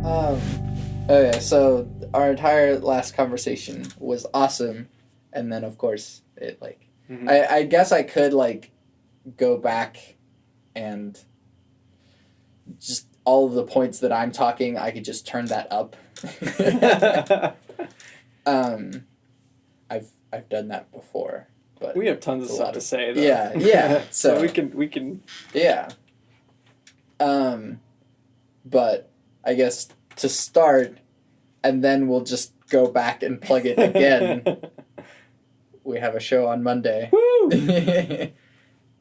Um, okay, so our entire last conversation was awesome, and then of course it Mhm. I guess I could go back and just all of the points that I'm talking, I could just turn that up. I've done that before, but We have tons of stuff to say, though. Yeah. So we can. Yeah. But I guess to start, and then we'll just go back and plug it again. We have a show on Monday. Woo!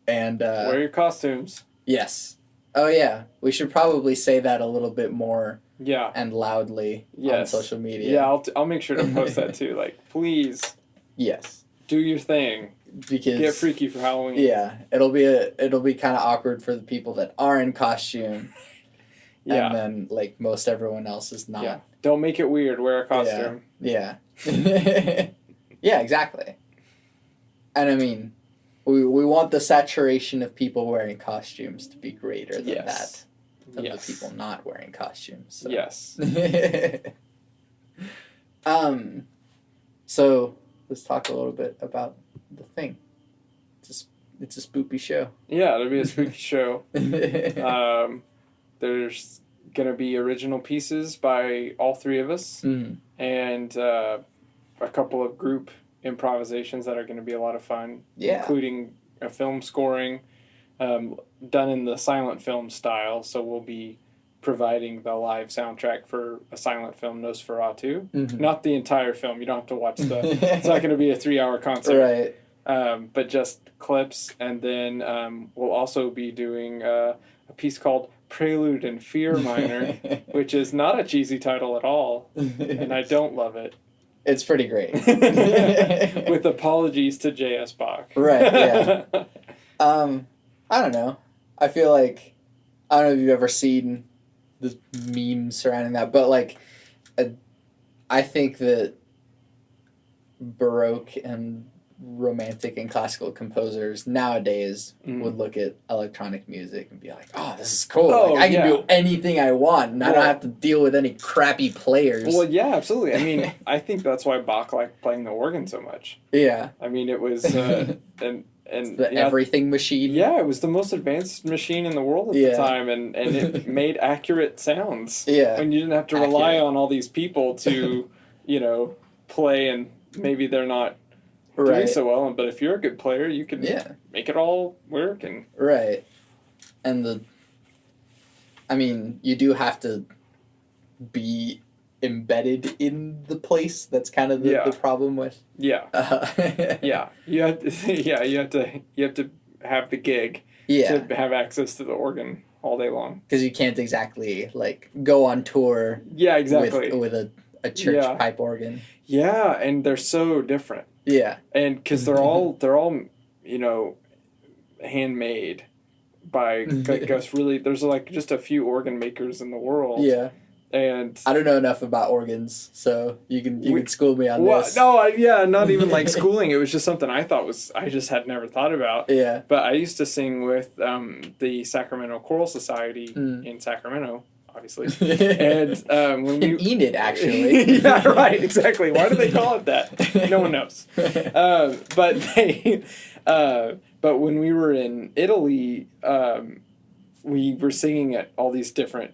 And wear your costumes. Yes. Oh yeah. We should probably say that a little bit more. Yeah. And loudly on social media. Yeah, I'll make sure to post that too. Please. Yes. Do your thing. Because get freaky for Halloween. Yeah, it'll be kind of awkward for the people that are in costume. Yeah. And then most everyone else is not. Yeah. Don't make it weird. Wear a costume. Yeah. Yeah, exactly. And I mean, we want the saturation of people wearing costumes to be greater than that of the people not wearing costumes. So. Yes. So let's talk a little bit about the thing. It's a spoopy show. Yeah, it'll be a spooky show. There's gonna be original pieces by all three of us, and a couple of group improvisations that are going to be a lot of fun. Yeah, including a film scoring, done in the silent film style. So we'll be providing the live soundtrack for a silent film, Nosferatu. Not the entire film. You don't have to watch it's not going to be a 3-hour concert. Right. But just clips. And then we'll also be doing a piece called Prelude in Fear Minor, which is not a cheesy title at all. And I don't love it. It's pretty great. With apologies to J.S. Bach. Right, yeah. I don't know. I feel I don't know if you've ever seen the memes surrounding that, but I think that Baroque and Romantic and classical composers nowadays would look at electronic music and be like, oh, this is cool. I can do anything I want, and I don't have to deal with any crappy players. Well, yeah, absolutely. I mean, I think that's why Bach liked playing the organ so much. Yeah. I mean, it was... And the everything machine. Yeah, it was the most advanced machine in the world at the time, and it made accurate sounds. Yeah. And you didn't have to rely on all these people to, play, and maybe they're not doing so well. But if you're a good player, you can make it all work. Right. And you do have to be embedded in the place. That's kind of the problem with. Yeah. Yeah. You have to have the gig to have access to the organ all day long. Because you can't exactly go on tour. Yeah, exactly. With a church pipe organ. Yeah, and they're so different. Yeah. And because they're all handmade by really. There's just a few organ makers in the world. Yeah. And I don't know enough about organs, so you can school me on this. No, not even schooling. It was just something I just had never thought about. Yeah. But I used to sing with the Sacramento Choral Society in Sacramento, obviously. And when we in Enid, actually. Yeah, right, exactly. Why do they call it that? No one knows. But when we were in Italy, we were singing at all these different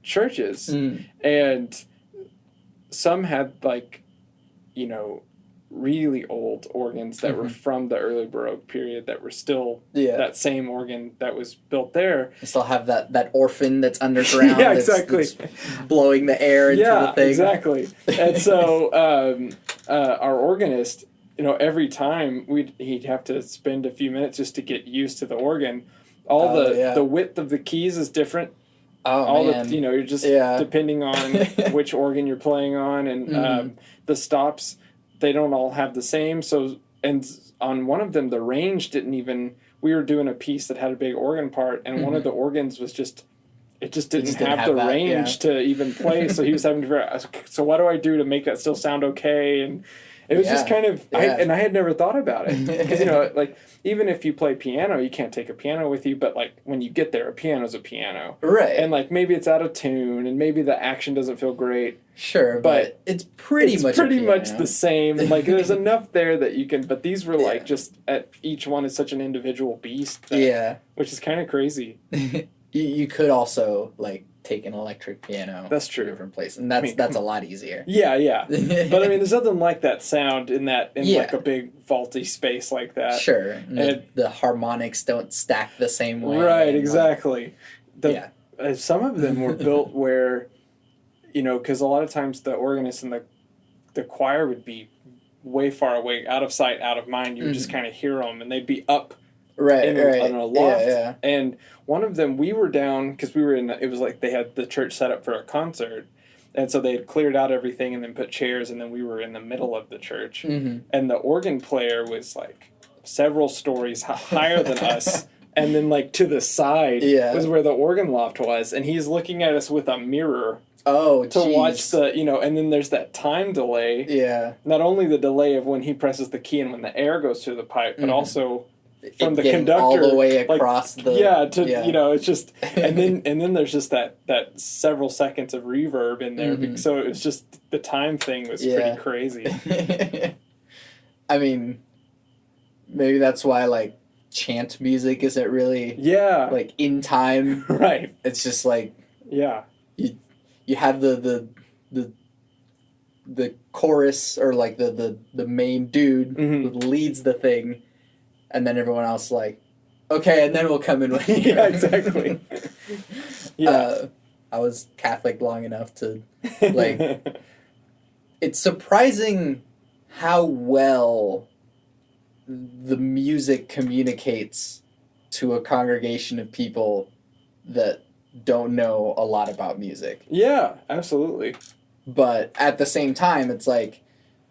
churches, and some had really old organs that were from the early Baroque period that were still that same organ that was built there. They still have that orphan that's underground. Yeah, exactly. That's blowing the air into the thing. Exactly. And so our organist, every time he'd have to spend a few minutes just to get used to the organ. The width of the keys is different. Oh, man. You're just depending on which organ you're playing on, and the stops, they don't all have the same. So, and on one of them, the range didn't even. We were doing a piece that had a big organ part, and one of the organs was just didn't have the range to even play. So he was having to figure out, so what do I do to make that still sound okay? It was just kind of, I had never thought about it. Because, you know, like, even if you play piano, you can't take a piano with you, but, like, when you get there, a piano's a piano. Right. And, like, maybe it's out of tune, and maybe the action doesn't feel great. Sure, but it's pretty much the same. Like, there's enough there that you can, but these were, like, just, each one is such an individual beast. Which is kind of crazy. You could also, like, take an electric piano. That's true. To a different place, and that's a lot easier. Yeah. But I mean, there's nothing like that sound in like a big vaulty space like that. Sure, and the harmonics don't stack the same way. Right, exactly. Some of them were built where, you know, because a lot of times the organist and the choir would be way far away, out of sight, out of mind. You would just kind of hear them, and they'd be up. Right. On a loft. And one of them, we were down, because we were it was like they had the church set up for a concert. And so they had cleared out everything and then put chairs, and then we were in the middle of the church. Mm-hmm. And the organ player was like several stories higher than us. And then like to the side was where the organ loft was. And he's looking at us with a mirror. To watch and then there's that time delay. Yeah. Not only the delay of when he presses the key and when the air goes through the pipe, but also from the conductor all the way across it's just and then there's just that several seconds of reverb in there, so it was just the time thing was pretty crazy. I mean, maybe that's why like chant music isn't really like in time. Right. It's just like you have the chorus, or like the main dude who leads the thing. And then everyone else like, okay, and then we'll come in with you. Yeah, exactly. I was Catholic long enough to, like, it's surprising how well the music communicates to a congregation of people that don't know a lot about music. Yeah, absolutely. But at the same time, it's like,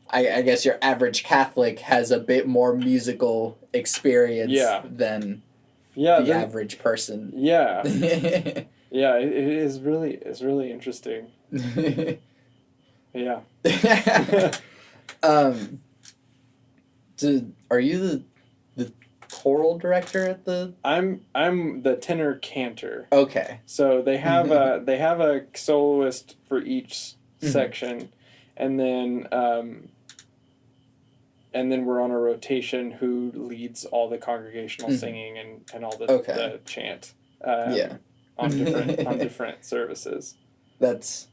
I guess your average Catholic has a bit more musical experience than the average person. Yeah. It's really interesting. Yeah. Are you the choral director at the? I'm the tenor cantor. Okay. So they have a soloist for each section, and then we're on a rotation who leads all the congregational singing and all the chant. On different services. That's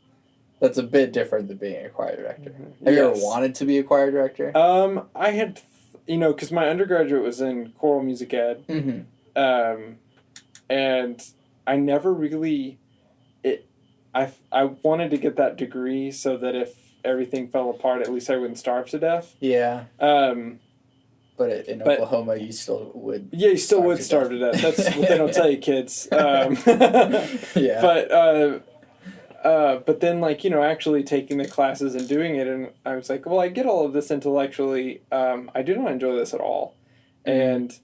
a bit different than being a choir director. Have you ever wanted to be a choir director? I had, because my undergraduate was in choral music ed, and I never really, I wanted to get that degree so that if everything fell apart, at least I wouldn't starve to death. Yeah. But in Oklahoma, you still would. Yeah, you still would starve to death. That's what they don't tell you, kids. Yeah. But then, actually taking the classes and doing it, and I was like, well, I get all of this intellectually. I do not enjoy this at all. And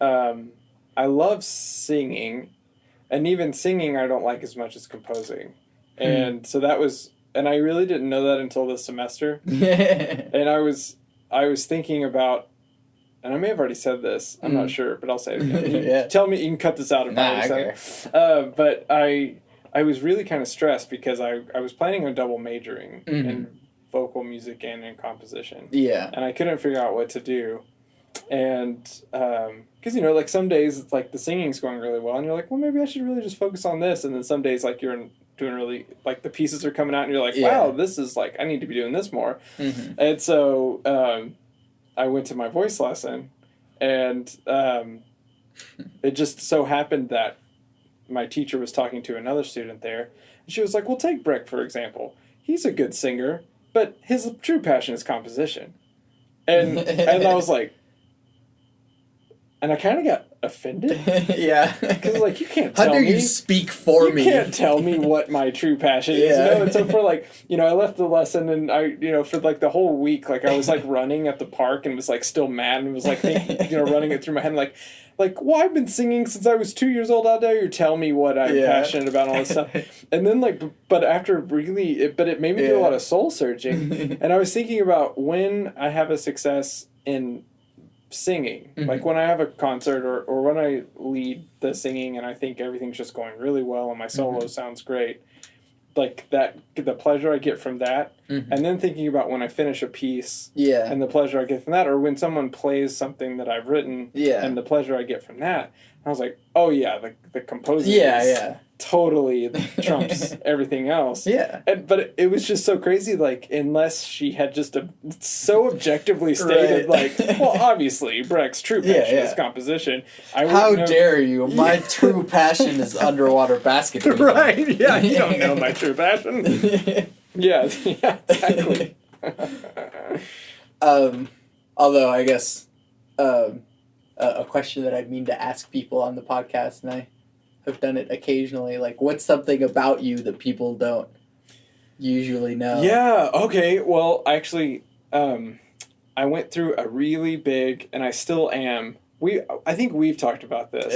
I love singing, and even singing I don't like as much as composing. And so that was... And I really didn't know that until this semester. And I was thinking about, and I may have already said this, I'm not sure, but I'll say it again. Tell me, you can cut this out if I say it. But I was really kind of stressed because I was planning on double majoring in vocal music and in composition. Yeah. And I couldn't figure out what to do. And, because, some days it's like the singing's going really well, and you're like, well, maybe I should really just focus on this. And then some days, like, you're doing really, like, the pieces are coming out, and you're like, wow, this is, like, I need to be doing this more. And so I went to my voice lesson, and it just so happened that my teacher was talking to another student there, and she was like, well, take Breck, for example. He's a good singer, but his true passion is composition. And I was like, And I kind of got offended. Yeah. Because, like, you can't tell me. How dare you speak for me? You can't tell me what my true passion is, you know? And so for, like, you know, I left the lesson and I, you know, for, like, the whole week, like, I was, like, running at the park and was, like, still mad and was, like, thinking, you know, running it through my head, like, well, I've been singing since I was 2 years old. How dare you tell me what I'm passionate about and all this stuff. And then, like, but after really, it made me do a lot of soul searching. And I was thinking about when I have a success in singing, like when I have a concert or when I lead the singing and I think everything's just going really well and my solo sounds great, like that, the pleasure I get from that, and then thinking about when I finish a piece and the pleasure I get from that, or when someone plays something that I've written and the pleasure I get from that. I was like, oh yeah, the composing totally trumps everything else. Yeah. But it was just so crazy, like, unless she had just so objectively stated, like, well, obviously, Breck's true passion is composition. How dare you? My true passion is underwater basketball. Right, yeah, you don't know my true passion. yeah, exactly. Although, I guess, a question that I mean to ask people on the podcast, and I have done it occasionally, like, what's something about you that people don't usually know? Yeah, okay, well, actually, I went through a really big, and I still am, I think we've talked about this,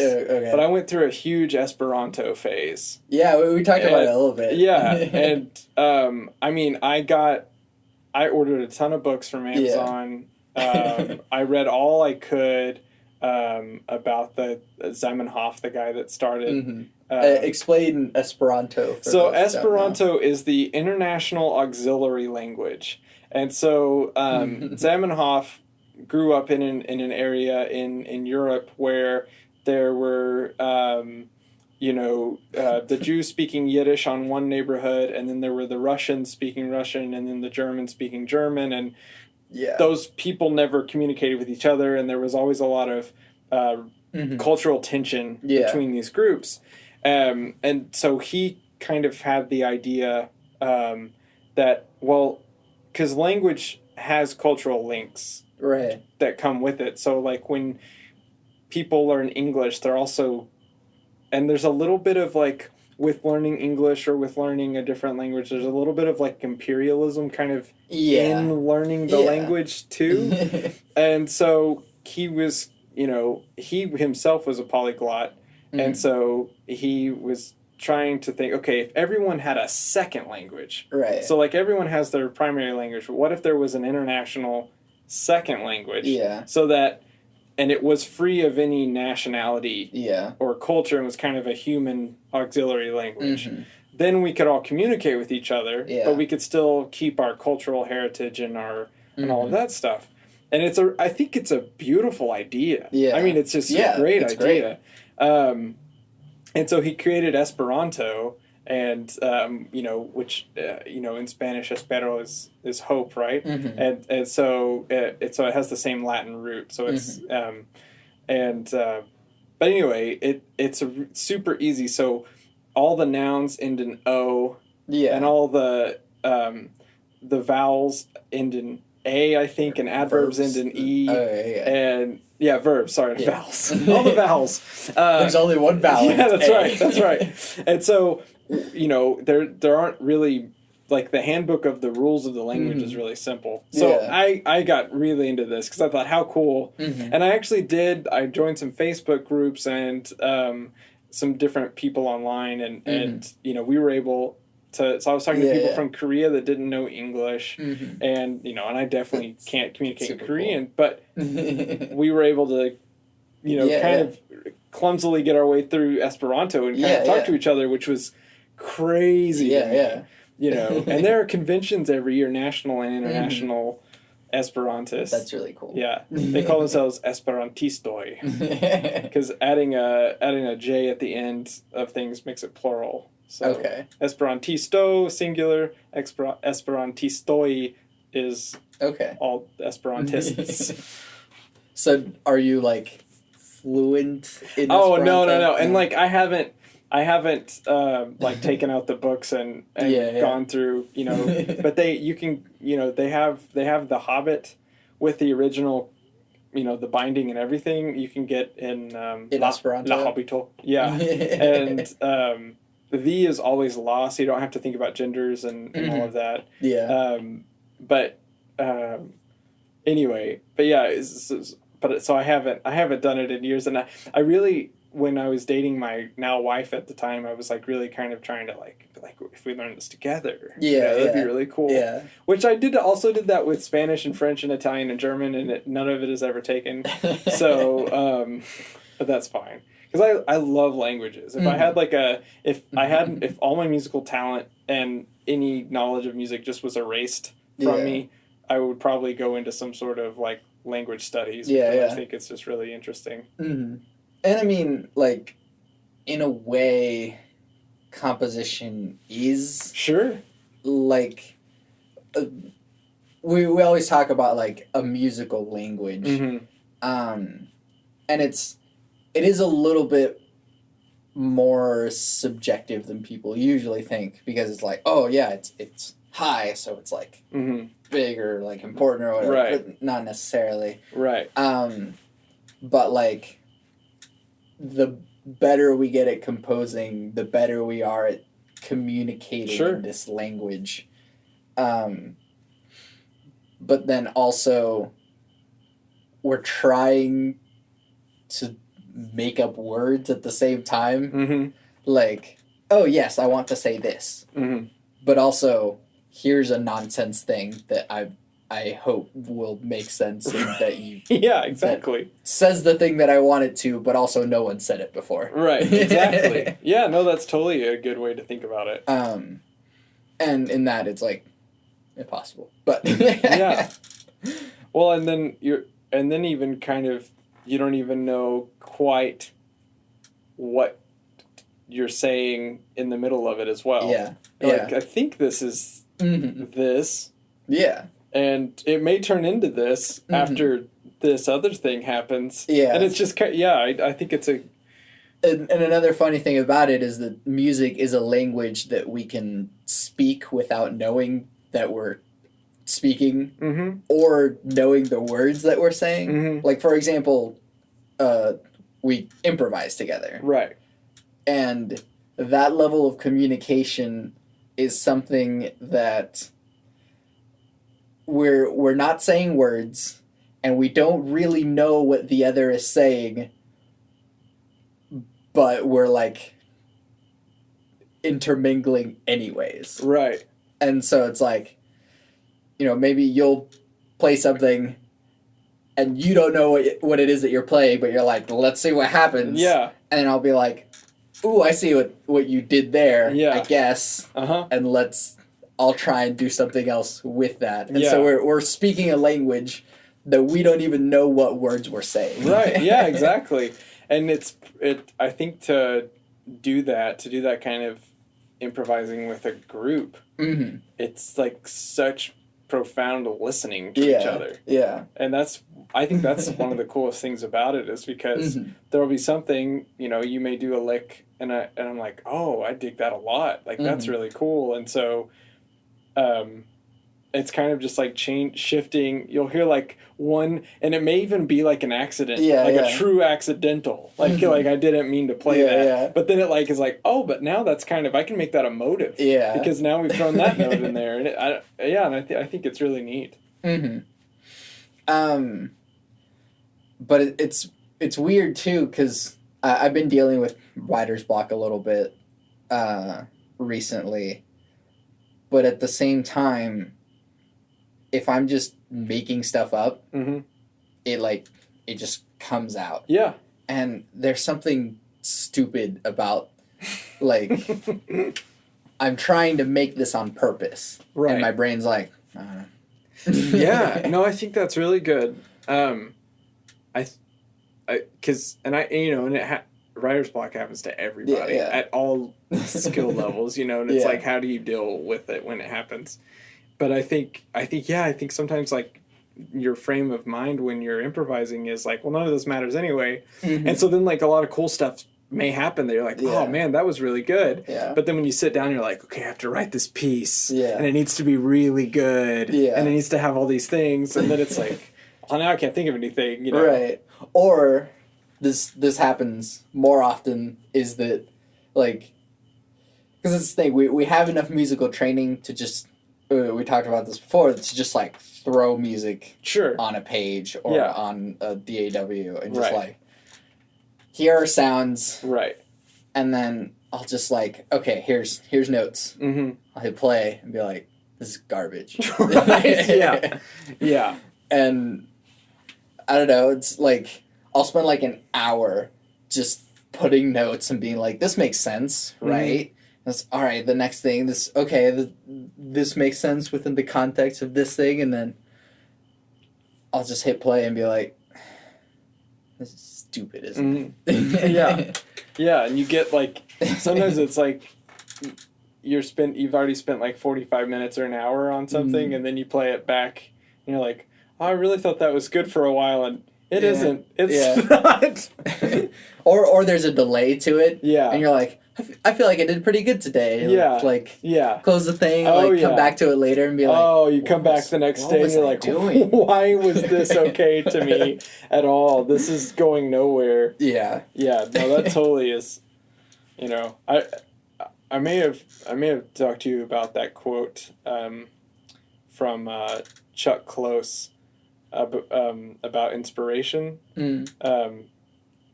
but I went through a huge Esperanto phase. Yeah, we talked about it a little bit. Yeah, and, I mean, I ordered a ton of books from Amazon. I read all I could about the Zamenhof, the guy that started. Explain Esperanto. So Esperanto is the international auxiliary language, and so Zamenhof grew up in an area in Europe where there were the Jews speaking Yiddish on one neighborhood, and then there were the Russians speaking Russian, and then the Germans speaking German, and those people never communicated with each other, and there was always a lot of cultural tension between these groups. And so he kind of had the idea that, well, because language has cultural links that come with it. So, like, when people learn English, they're also... And there's a little bit of, like, with learning English or with learning a different language, there's a little bit of, like, imperialism kind of in learning the language, too. And so he was, he himself was a polyglot. And so he was trying to think, okay, if everyone had a second language. Right. So, like, everyone has their primary language, but what if there was an international second language? Yeah. So that... And it was free of any nationality or culture and was kind of a human auxiliary language. Then we could all communicate with each other, but we could still keep our cultural heritage and and all of that stuff. And I think it's a beautiful idea. Yeah. I mean, it's just a great idea. Great. And so he created Esperanto, and which in Spanish Espero is hope, right? And so it has the same Latin root. So it's but anyway, it's super easy. So all the nouns end in O, and all the vowels end in A, I think, and adverbs end in E, and verbs. Sorry, vowels. All the vowels. There's only one vowel. Yeah, that's right. And so, there aren't really, like, the handbook of the rules of the language is really simple. So I got really into this because I thought, how cool. And I joined some Facebook groups and some different people online, and we were able to, so I was talking to people from Korea that didn't know English, and and I definitely can't communicate in Korean, but we were able to, kind of clumsily get our way through Esperanto and kind of talk to each other, which was crazy. And there are conventions every year, national and international Esperantists. That's really cool. Yeah, they call themselves Esperantistoi, because adding a J at the end of things makes it plural. So Esperantisto singular, Esperantistoi is all Esperantists. So are you, like, fluent in Esperanto? Oh, no. And, like, I haven't like taken out the books and gone through, but they have The Hobbit with the original the binding and everything you can get in Esperanto. La Habito. Yeah. And the V is always La, so you don't have to think about genders and all of that. Yeah. Anyway, but yeah, so I haven't done it in years, and I really, when I was dating my now wife at the time, I was like really kind of trying to like if we learn this together, that'd be really cool. Yeah. Which I also did that with Spanish and French and Italian and German, and none of it is ever taken. So, but that's fine because I love languages. If I had if all my musical talent and any knowledge of music just was erased from me, I would probably go into some sort of like language studies. I think it's just really interesting. Mm-hmm. And I mean, like, in a way, composition is like we always talk about like a musical language, and it is a little bit more subjective than people usually think, because it's like, oh yeah, it's high, so it's like big or like important or whatever, but not necessarily. Right. But like the better we get at composing, the better we are at communicating in this language. But then also we're trying to make up words at the same time. Like, oh yes, I want to say this. But also, here's a nonsense thing that I hope will make sense and that you... Yeah, exactly. That says the thing that I want it to, but also no one said it before. Right, exactly. Yeah, no, that's totally a good way to think about it. And in that, it's like impossible. But yeah. Well, and then even kind of, you don't even know quite what you're saying in the middle of it as well. Yeah. Like, I think this is this. Yeah. And it may turn into this after this other thing happens. Yeah. And it's just, I think it's a... And another funny thing about it is that music is a language that we can speak without knowing that we're speaking or knowing the words that we're saying. Like, for example, we improvise together. Right. And that level of communication is something that we're not saying words, and we don't really know what the other is saying, but we're like intermingling anyways. Right. And so it's like, maybe you'll play something and you don't know what it is that you're playing, but you're like, let's see what happens. Yeah. And I'll be like, ooh, I see what you did there, I guess. And I'll try and do something else with that. And so we're speaking a language that we don't even know what words we're saying. Right, yeah, exactly. And I think to do that kind of improvising with a group, it's like such profound listening to each other. Yeah. And I think that's one of the coolest things about it, is because there will be something, you may do a lick and I'm like, oh, I dig that a lot. Like, that's really cool. And so it's kind of just like shifting. You'll hear like one, and it may even be like an accident, a true accidental. Like, like I didn't mean to play that. Yeah. But then it like is like, oh, but now that's kind of, I can make that a motive. Yeah. Because now we've thrown that note in there. And I think it's really neat. But it's weird too, because I've been dealing with writer's block a little bit recently. But at the same time, if I'm just making stuff up, it just comes out. Yeah. And there's something stupid about, like, I'm trying to make this on purpose. Right. And my brain's like, yeah. No, I think that's really good. Writer's block happens to everybody at all skill levels, and it's like, how do you deal with it when it happens? But I think sometimes like your frame of mind when you're improvising is like, well, none of this matters anyway. And so then like a lot of cool stuff may happen that you're like, oh man, that was really good. Yeah. But then when you sit down, you're like, okay, I have to write this piece and it needs to be really good and it needs to have all these things. And then it's like, now I can't think of anything, you know. Right. Or this happens more often is that, like, because it's the thing, we have enough musical training to just, we talked about this before, to just, like, throw music on a page or on a DAW and just, like, here are sounds. Right. And then I'll just, like, okay, here's notes. Mm-hmm. I'll hit play and be like, this is garbage. Right. Yeah. Yeah. And I don't know, it's like, I'll spend like an hour just putting notes and being like, this makes sense, right? Mm-hmm. That's all right, the next thing, this makes sense within the context of this thing, and then I'll just hit play and be like, this is stupid, isn't it? Yeah. Yeah, and you get like, sometimes it's like, you've already spent like 45 minutes or an hour on something, and then you play it back, and you're like, oh, I really thought that was good for a while, and it isn't. It's not. or there's a delay to it. Yeah. And you're like, I feel like I did pretty good today. Yeah. Like, close the thing, come back to it later and be like, oh, you come back the next day and you're like, why was this okay to me at all? This is going nowhere. Yeah. Yeah, no, that totally is, you know, I may have talked to you about that quote from Chuck Close about inspiration.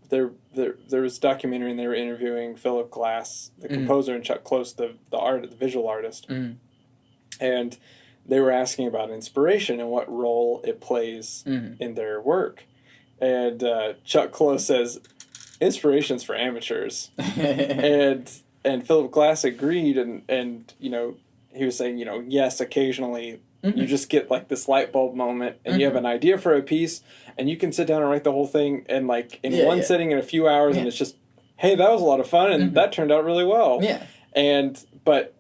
There was a documentary, and they were interviewing Philip Glass, the composer, and Chuck Close, the visual artist, and they were asking about inspiration and what role it plays in their work. And Chuck Close says, "Inspiration's for amateurs," and Philip Glass agreed, and you know, he was saying, you know, yes, occasionally you just get like this light bulb moment, and you have an idea for a piece, and you can sit down and write the whole thing in like in one sitting in a few hours, and it's just, hey, that was a lot of fun, and that turned out really well. Yeah. But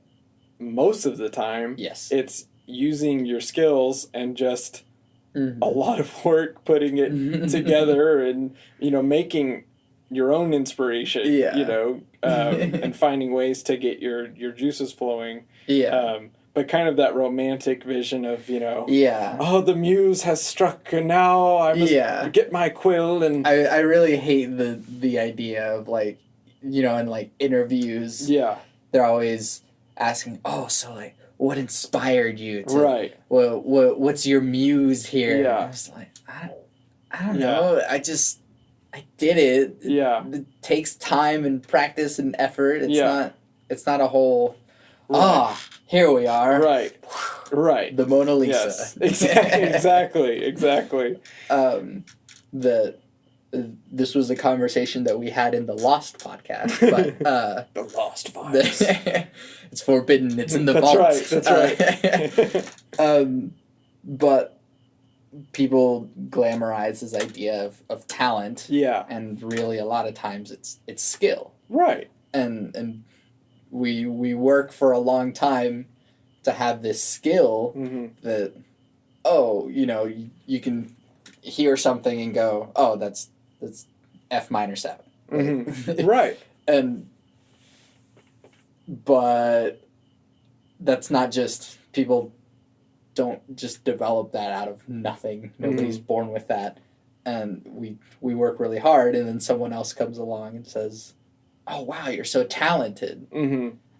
most of the time, it's using your skills and just a lot of work putting it together, and you know, making your own inspiration. You know, and finding ways to get your juices flowing. But kind of that romantic vision of, you know, oh, the muse has struck, and now I must get my quill. And I really hate the idea of, like, you know, in like interviews, they're always asking, oh, so like, what inspired you to, what's your muse here? I was like, I don't know. I did it. It takes time and practice and effort. It's not a whole, here we are. Right. The Mona Lisa. Yes. Exactly. This was a conversation that we had in the Lost podcast, but the Lost Files. It's forbidden. It's in the vault. That's right. But people glamorize this idea of talent. And really, a lot of times it's skill. Right. And we work for a long time to have this skill that, oh, you know, you can hear something and go, oh, that's F minor 7. Right. But that's not just, people don't just develop that out of nothing. Nobody's born with that. And we work really hard, and then someone else comes along and says, oh, wow, you're so talented.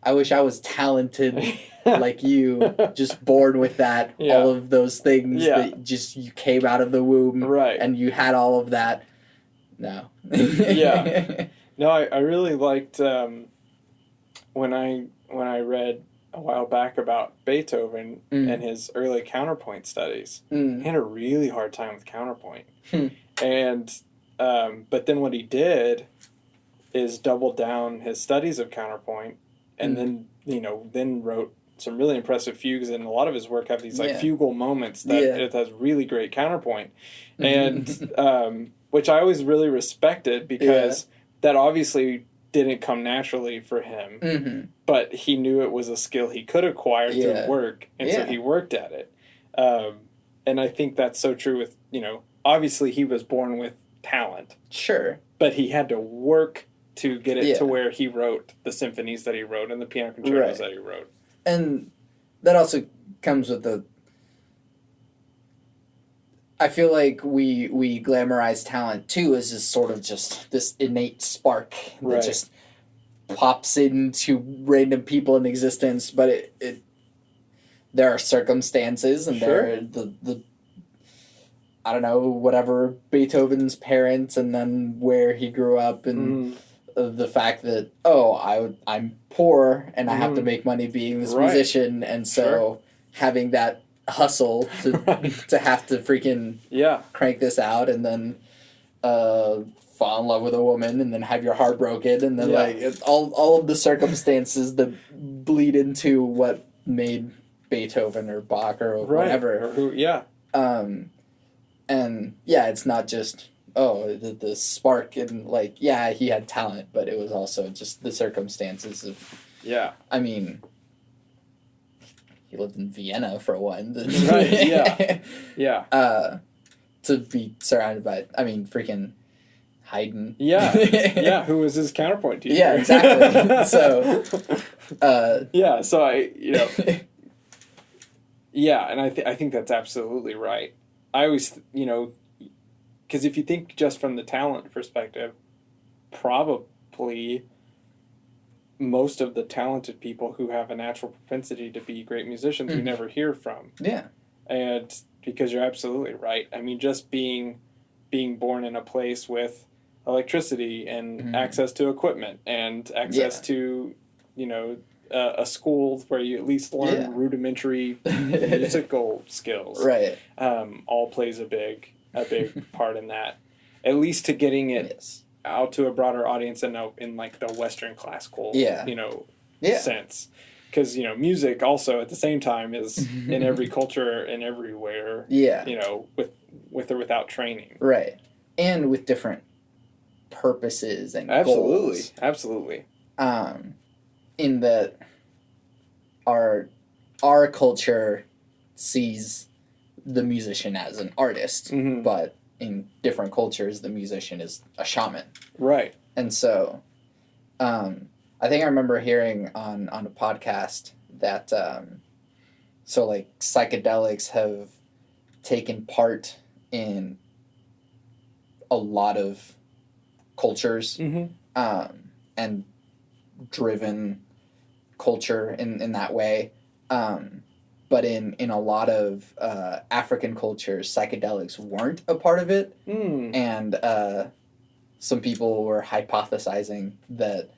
I wish I was talented like you, just born with that, all of those things that just you came out of the womb, and you had all of that. No. No, I really liked when I read a while back about Beethoven and his early counterpoint studies. He had a really hard time with counterpoint. And but then what he did is doubled down his studies of counterpoint, and then, you know, then wrote some really impressive fugues, and a lot of his work have these like fugal moments that it has really great counterpoint, and which I always really respected, because that obviously didn't come naturally for him, but he knew it was a skill he could acquire through work, and so he worked at it. And I think that's so true with, you know, obviously he was born with talent. Sure. But he had to work to get it to where he wrote the symphonies that he wrote and the piano concertos that he wrote. And that also comes with I feel like we glamorize talent too as just sort of just this innate spark that just pops into random people in existence, but it there are circumstances and there are the I don't know, whatever, Beethoven's parents and then where he grew up and the fact that, I'm poor and I have to make money being this musician, and so having that hustle to have to freaking crank this out and then fall in love with a woman and then have your heart broken and then like it's all of the circumstances that bleed into what made Beethoven or Bach or whatever. Or who, and it's not just the spark and like he had talent, but it was also just the circumstances of I mean, he lived in Vienna for one. To be surrounded by freaking Haydn. Who was his counterpoint teacher? Yeah, exactly. So so and I think that's absolutely right. I always, because if you think just from the talent perspective, probably most of the talented people who have a natural propensity to be great musicians we never hear from. Yeah. And because you're absolutely right. I mean, just being born in a place with electricity and access to equipment and access to, a school where you at least learn rudimentary musical skills. Right. All plays a big part in that. At least to getting it out to a broader audience in like the Western classical sense. Because, music also at the same time is in every culture and everywhere. With or without training. Right. And with different purposes and goals. Absolutely. In that our culture sees the musician as an artist, but in different cultures the musician is a shaman. Right. And so I think I remember hearing on a podcast that so like psychedelics have taken part in a lot of cultures and driven culture in that way, but in a lot of African cultures psychedelics weren't a part of it, and some people were hypothesizing that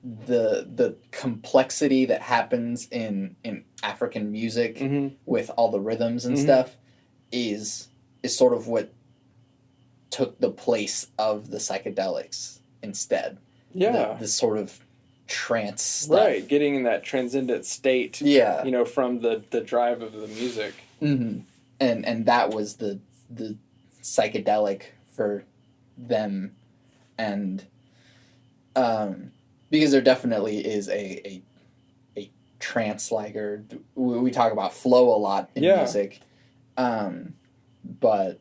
the complexity that happens in African music with all the rhythms and stuff is sort of what took the place of the psychedelics instead. This sort of trance stuff. Right, getting in that transcendent state. From the drive of the music. And that was the psychedelic for them, and because there definitely is a trance liger. We talk about flow a lot in music, but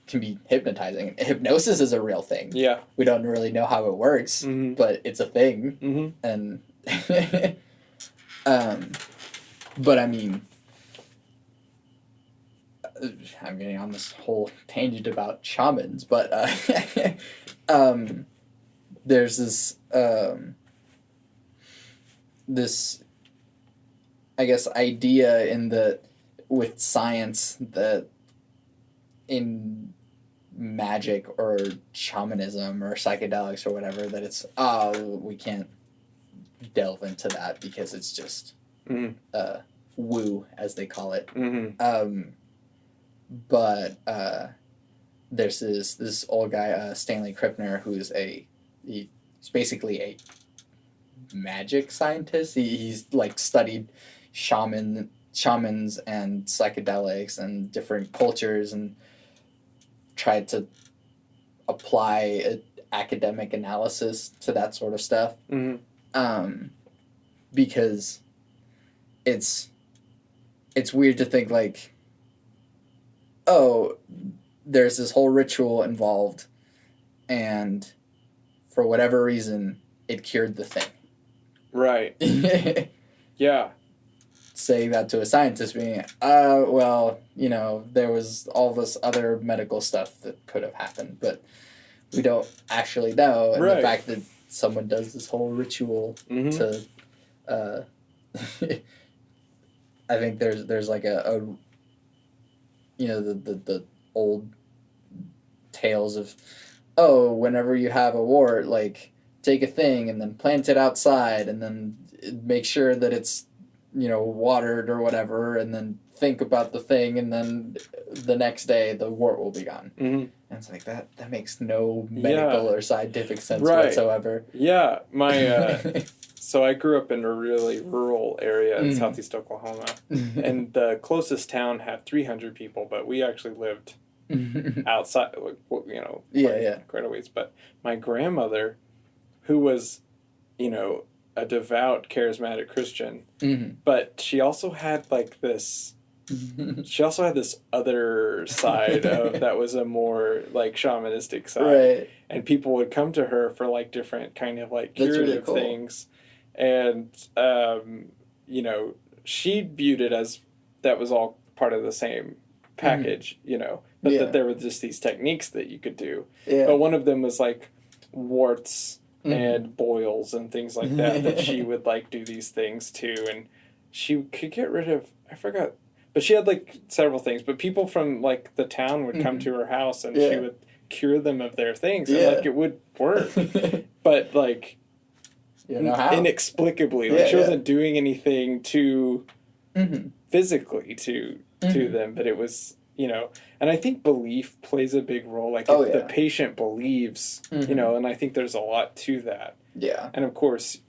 can be hypnotizing. Hypnosis is a real thing. We don't really know how it works, but it's a thing. And but I mean, I'm getting on this whole tangent about shamans, but there's this this I guess idea in with science that in magic or shamanism or psychedelics or whatever, that it's we can't delve into that because it's just woo, as they call it. But there's this old guy, Stanley Krippner, who's he's basically a magic scientist. He's like studied shamans and psychedelics and different cultures and tried to apply academic analysis to that sort of stuff. Because it's weird to think like, oh, there's this whole ritual involved and for whatever reason it cured the thing. Right. saying that to a scientist being, well, you know, there was all this other medical stuff that could have happened, but we don't actually know. And the fact that someone does this whole ritual to, I think there's like a you know, the old tales of, oh, whenever you have a wart, like, take a thing and then plant it outside and then make sure that it's, you know, watered or whatever, and then think about the thing, and then the next day the wart will be gone. And it's like, that makes no medical or scientific sense whatsoever. Yeah, so I grew up in a really rural area in southeast Oklahoma, and the closest town had 300 people, but we actually lived outside, you know, quite a ways. But my grandmother, who was, you know, a devout, charismatic Christian, but she also had like this. She also had this other side of that was a more like shamanistic side, and people would come to her for like different kind of like curative things, and you know, she viewed it as that was all part of the same package, you know, but that there were just these techniques that you could do. But one of them was like warts and boils and things like that she would like do these things too, and she could get rid of, I forgot, but she had like several things, but people from like the town would come to her house and she would cure them of their things, and like it would work, but like inexplicably, like she wasn't doing anything to physically to them, but it was, you know, and I think belief plays a big role. Like if the patient believes, you know, and I think there's a lot to that. Yeah. And of course,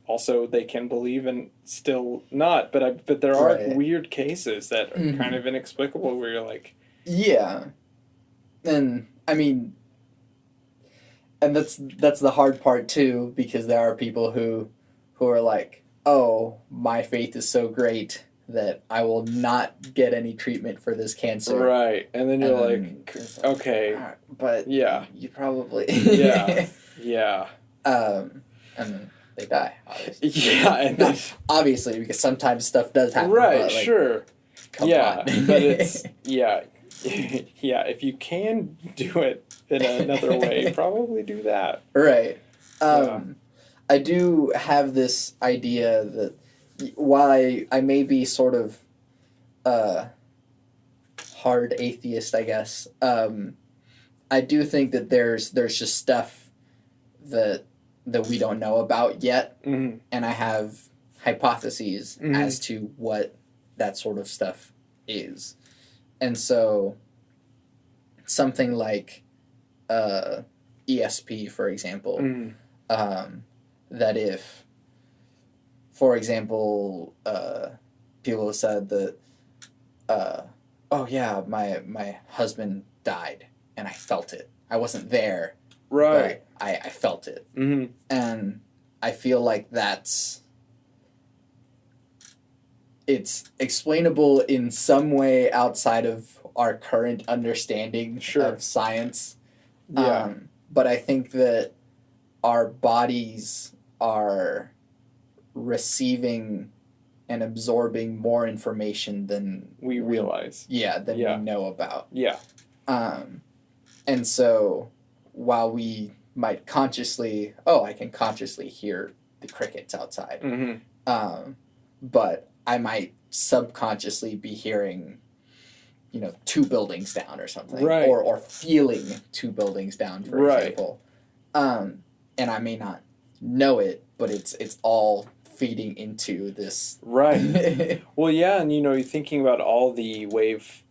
also they can believe and still not, but there are weird cases that are kind of inexplicable where you're like, and I mean, and that's the hard part too, because there are people who are like, oh, my faith is so great that I will not get any treatment for this cancer. Right. And then you're like, okay. But you probably... and then they die, obviously. And obviously, because sometimes stuff does happen. Right, but, like, sure. Come on. But it's... if you can do it in another way, probably do that. Right. I do have this idea that while I may be sort of hard atheist, I guess, I do think that there's just stuff that we don't know about yet, and I have hypotheses as to what that sort of stuff is. And so something like ESP, for example, that if, for example, people have said that, oh yeah, my husband died and I felt it. I wasn't there, but I felt it. And I feel like it's explainable in some way outside of our current understanding of science. But I think that our bodies are receiving and absorbing more information than we realize. We know about. And so while we might consciously, I can consciously hear the crickets outside. But I might subconsciously be hearing, 2 buildings down or something. Or feeling 2 buildings down, for example. And I may not know it, but it's all feeding into this. Well, yeah, and you're thinking about all the wave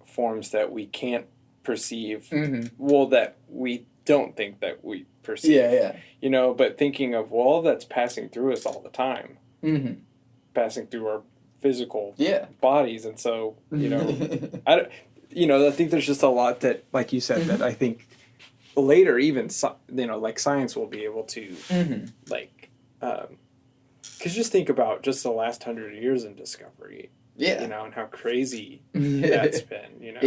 forms that we can't perceive, well, that we don't think that we perceive. But thinking of, well, that's passing through us all the time. Passing through our physical bodies, and so, I think there's just a lot that, like you said, that I think later even, like science will be able to, because just think about just the last 100 years in discovery, and how crazy that's been,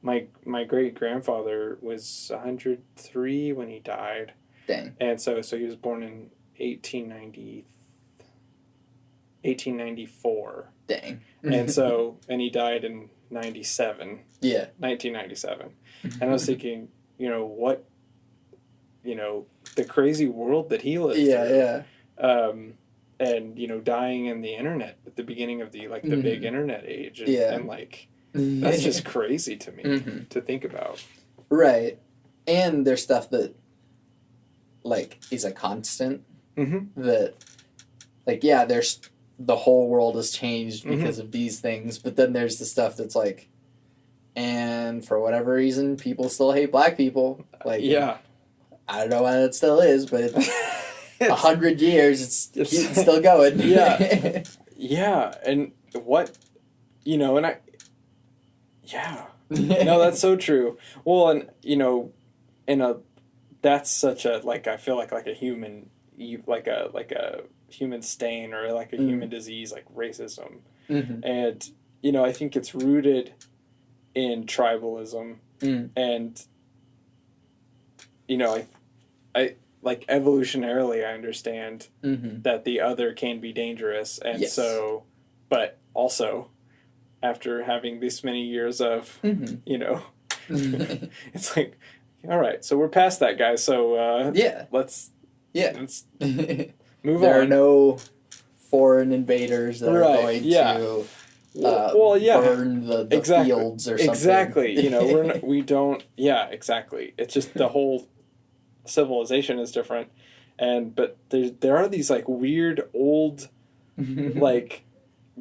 my great-grandfather was 103 when he died. Dang. And so he was born in 1890, 1894. Dang. And he died in 1997. And I was thinking, what, the crazy world that he lived through. And, dying in the internet at the beginning of the big internet age. And that's just crazy to me to think about. Right. And there's stuff that, is a constant. That, there's the whole world has changed because of these things, but then there's the stuff that's and for whatever reason, people still hate black people. I don't know why that still is, but it's 100 years, it's still going. Yeah, and what, and no, that's so true. Well, and, that's such a, I feel like a human, like a human stain or a human disease, like racism. And, I think it's rooted in tribalism. And, I evolutionarily, I understand that the other can be dangerous. And so, but also after having this many years of, it's all right, so we're past that, guys. So, let's move on. There are no foreign invaders that are going to burn the fields or something. Exactly. We don't. Yeah, exactly. It's just the whole civilization is different, but there are these weird old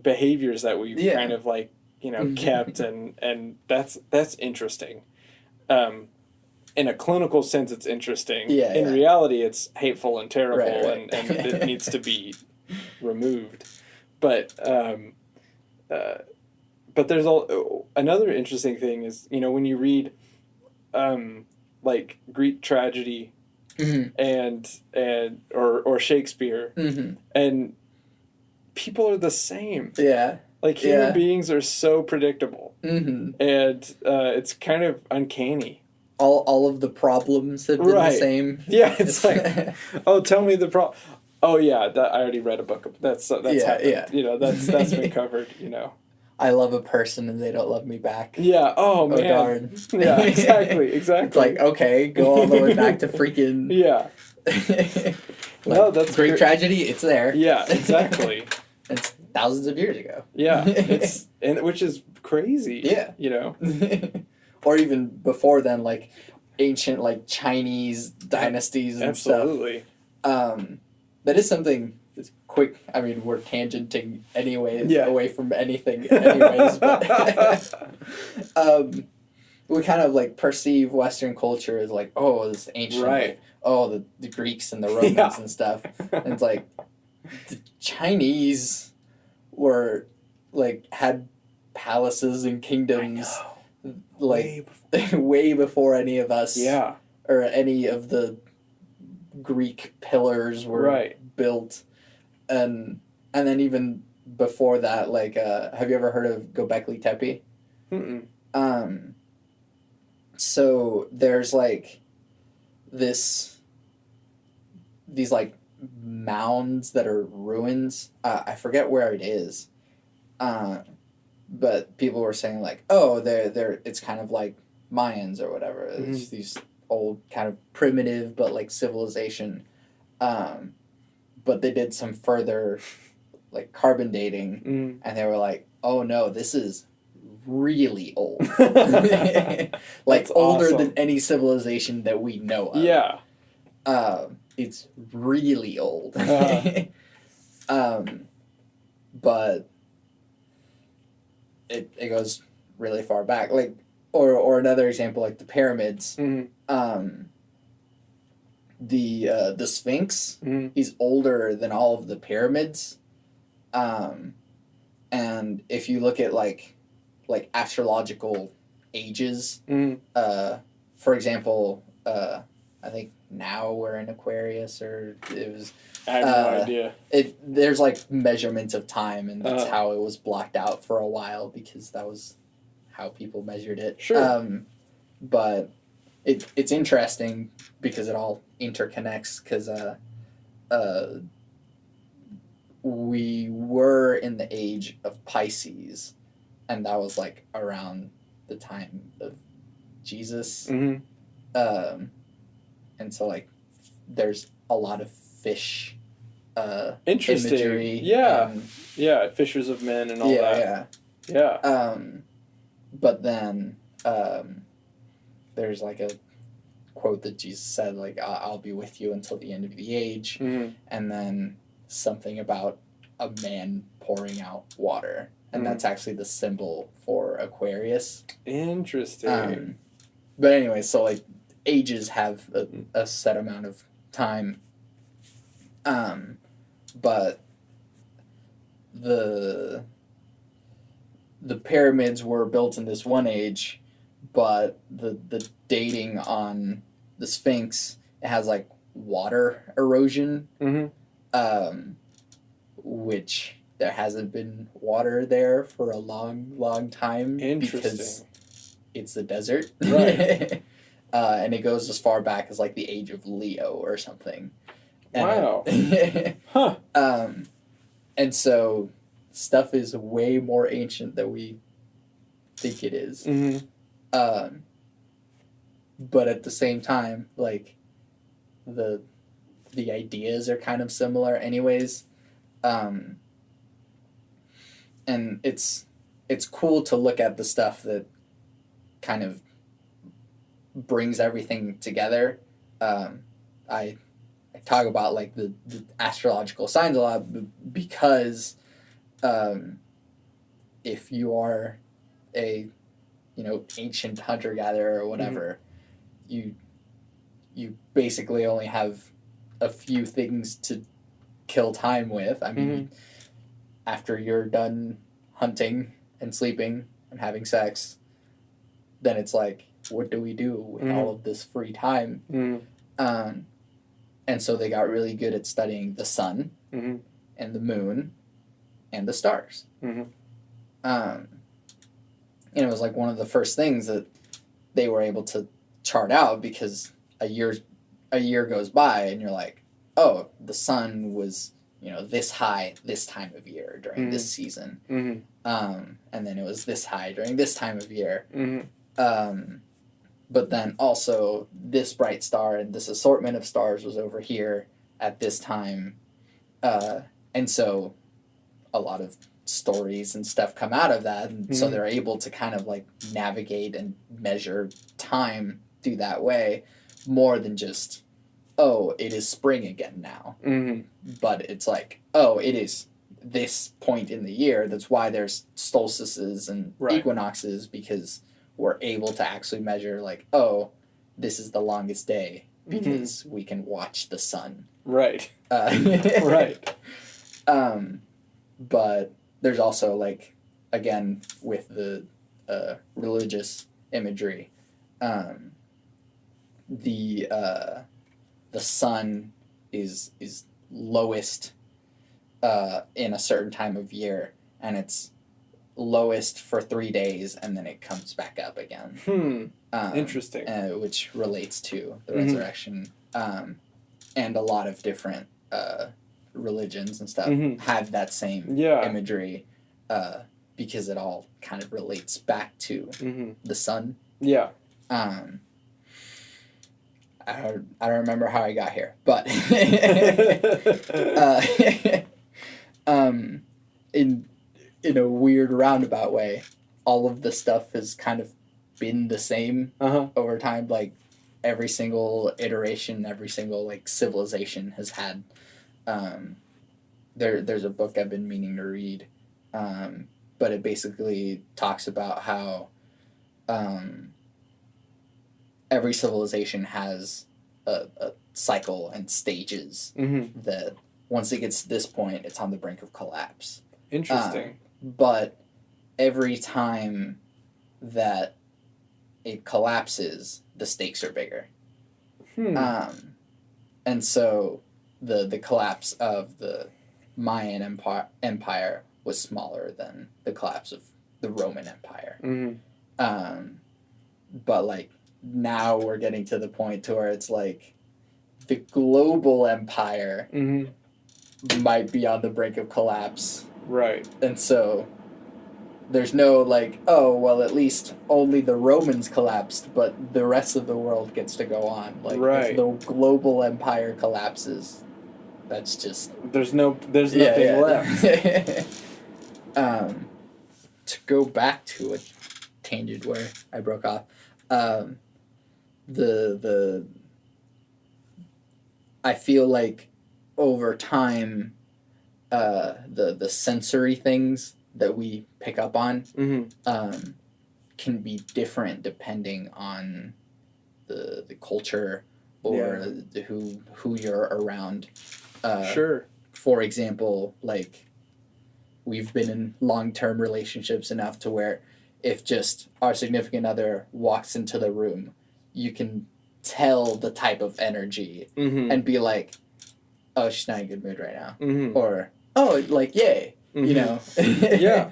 behaviors that we've kind of kept, and that's interesting. In a clinical sense, it's interesting. In reality, it's hateful and terrible, and it needs to be removed. But there's another interesting thing is, when you read Greek tragedy and or Shakespeare, and people are the same. Human beings are so predictable, and it's kind of uncanny. All of the problems have been the same. Yeah, it's oh, tell me the problem. Oh yeah, I already read a book of that's happened. That's been covered. I love a person and they don't love me back. Yeah. Oh man. Darn. Yeah. Exactly. It's okay, go all the way back to freaking. Yeah. No, that's great tragedy. It's there. Yeah. Exactly. It's thousands of years ago. Yeah. Which is crazy. Yeah. Or even before then, ancient Chinese dynasties and Absolutely. stuff. That is something that's quick. I mean, we're tangenting anyways, away from anything anyways. But we kind of perceive Western culture as this ancient, the Greeks and the Romans and stuff. And it's the Chinese were had palaces and kingdoms. Way before any of us, or any of the Greek pillars were built, and then even before that, have you ever heard of Göbekli Tepe? So there's these mounds that are ruins. I forget where it is. But people were saying they're it's kind of like Mayans or whatever. It's these old kind of primitive but civilization. But they did some further carbon dating, and they were oh no, this is really old. Older than any civilization that we know of. Yeah. It's really old. But it goes really far back. Or another example, the pyramids. The Sphinx, he's older than all of the pyramids. And if you look at astrological ages, for example, I think now we're in Aquarius, or it was. I have no idea. There's measurements of time, and that's how it was blocked out for a while because that was how people measured it. Sure. But it's interesting because it all interconnects. Because we were in the age of Pisces, and that was like around the time of Jesus. Mm-hmm. And so like there's a lot of fish Interesting. imagery. Yeah. And, yeah, Fishers of Men and all that. Yeah. But then there's like a quote that Jesus said, like, I'll be with you until the end of the age. Mm-hmm. And then something about a man pouring out water. And that's actually the symbol for Aquarius. Interesting. But anyway, so like ages have a set amount of time. But the pyramids were built in this one age, but the dating on the Sphinx, it has like water erosion, which there hasn't been water there for a long time because it's a desert. Right. And it goes as far back as like the age of Leo or something. Wow. Huh. And so stuff is way more ancient than we think it is. Mm-hmm. But at the same time, like the ideas are kind of similar anyways. And it's cool to look at the stuff that kind of brings everything together. I talk about like the astrological signs a lot because if you are a ancient hunter-gatherer or whatever, you basically only have a few things to kill time with. I mean, after you're done hunting and sleeping and having sex, then it's like, what do we do with all of this free time? And so they got really good at studying the sun and the moon and the stars. And it was like one of the first things that they were able to chart out, because a year goes by and you're like, oh, the sun was this high this time of year during this season, and then it was this high during this time of year. But then also this bright star and this assortment of stars was over here at this time. And so a lot of stories and stuff come out of that. And so they're able to kind of like navigate and measure time through that way, more than just, oh, it is spring again now. But it's like, oh, it is this point in the year. That's why there's solstices and equinoxes, because we're able to actually measure like, oh, this is the longest day because we can watch the sun. Right. Right. But there's also like, again, with the religious imagery, the sun is lowest in a certain time of year, and it's lowest for 3 days, and then it comes back up again. Interesting. Which relates to the resurrection. And a lot of different religions and stuff have that same imagery, because it all kind of relates back to the sun. Yeah. I don't remember how I got here, but in a weird roundabout way, all of the stuff has kind of been the same over time. Like every single iteration, every single like civilization has had. There's a book I've been meaning to read, but it basically talks about how every civilization has a cycle and stages that once it gets to this point, it's on the brink of collapse. Interesting. But every time that it collapses, the stakes are bigger. And so the collapse of the Mayan Empire was smaller than the collapse of the Roman Empire. But like now we're getting to the point to where it's like the global empire might be on the brink of collapse. Right. And so there's no like, oh, well, at least only the Romans collapsed, but the rest of the world gets to go on. Like, if the global empire collapses, that's just... There's nothing left. To go back to a tangent where I broke off, I feel like over time, the sensory things that we pick up on can be different depending on the culture or who you're around. Sure. For example, like, we've been in long-term relationships enough to where if just our significant other walks into the room, you can tell the type of energy and be like, oh, she's not in a good mood right now. Or, oh, like, yay. You know? Yeah.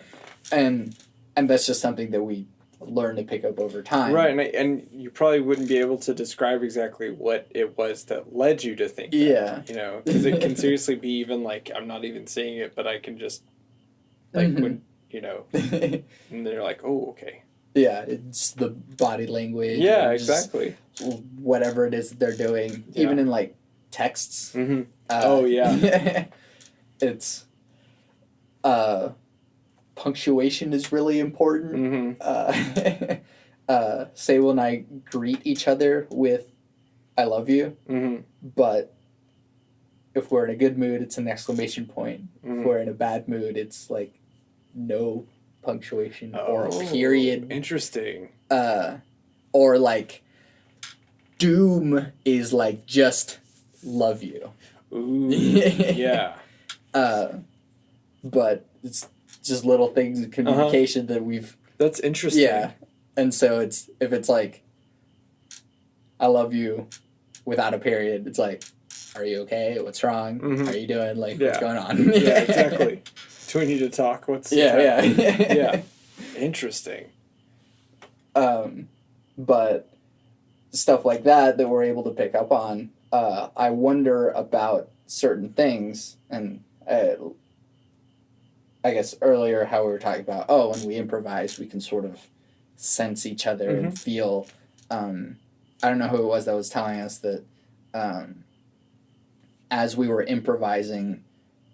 And that's just something that we learn to pick up over time. Right, and you probably wouldn't be able to describe exactly what it was that led you to think that. Yeah. You know, because it can seriously be even like, I'm not even seeing it, but I can just, like, when, you know, and they're like, oh, okay. Yeah, it's the body language. Yeah, exactly. Whatever it is that they're doing, even in, like, texts. Oh, yeah. It's... punctuation is really important. Sable and I greet each other with "I love you," but if we're in a good mood, it's an exclamation point. If we're in a bad mood, it's like no punctuation or a period. Interesting. Or like doom is like just love you. Ooh, yeah. But it's just little things in communication that we've... That's interesting. Yeah. And so if it's like, I love you without a period, it's like, are you okay? What's wrong? How are you doing? Like, what's going on? Yeah, exactly. Do we need to talk? Yeah. Interesting. But stuff like that we're able to pick up on, I wonder about certain things, and I guess earlier how we were talking about, when we improvise, we can sort of sense each other and feel. I don't know who it was that was telling us that as we were improvising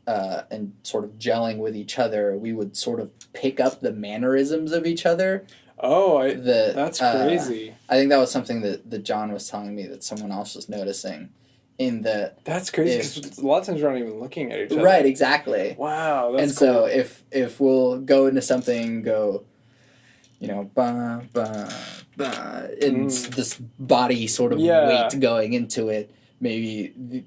and sort of gelling with each other, we would sort of pick up the mannerisms of each other. Oh, that's crazy. I think that was something that John was telling me that someone else was noticing. That's crazy, because a lot of times we're not even looking at each other. Right, exactly. Wow, that's cool. So if we'll go into something, you know, ba, ba, ba, and this body sort of weight going into it, maybe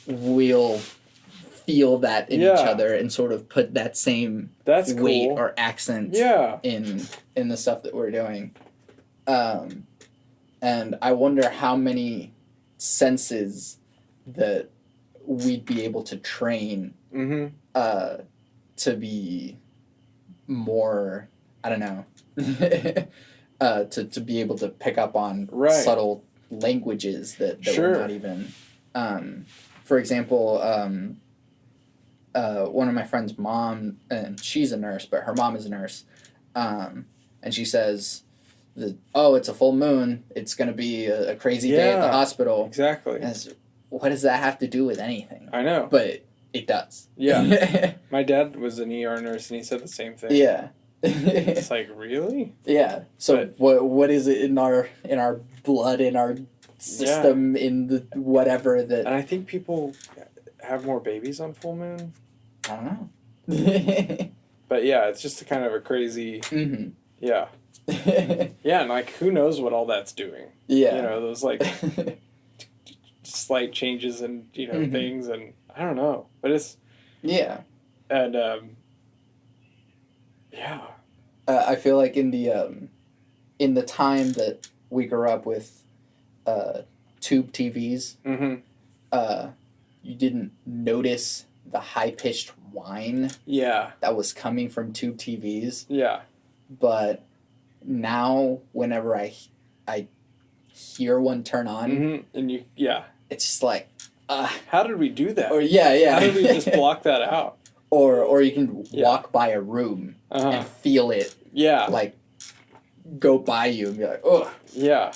we'll feel that in each other and sort of put that same weight or accent in the stuff that we're doing. And I wonder how many senses that we'd be able to train to be more, I don't know, to be able to pick up on subtle languages that we're not even... for example, one of my friend's mom, and she's a nurse, but her mom is a nurse, and she says... it's a full moon. It's going to be a crazy day at the hospital. Exactly. What does that have to do with anything? I know. But it does. Yeah. My dad was an ER nurse, and he said the same thing. Yeah. It's like, really? Yeah. So what is it in our blood, in our system, in the whatever that... And I think people have more babies on full moon. I don't know. But yeah, it's just a kind of a crazy... Yeah. Yeah, and like, who knows what all that's doing? Yeah. You know, those like slight changes and, you know, things, and I don't know. But it's... Yeah. And, yeah. I feel like in the time that we grew up with tube TVs, you didn't notice the high-pitched whine that was coming from tube TVs. Yeah. But now, whenever I hear one turn on, and it's just like, How did we do that? Or yeah. How did we just block that out? Or you can walk by a room and feel it. Yeah. Like go by you and be like, oh. Yeah.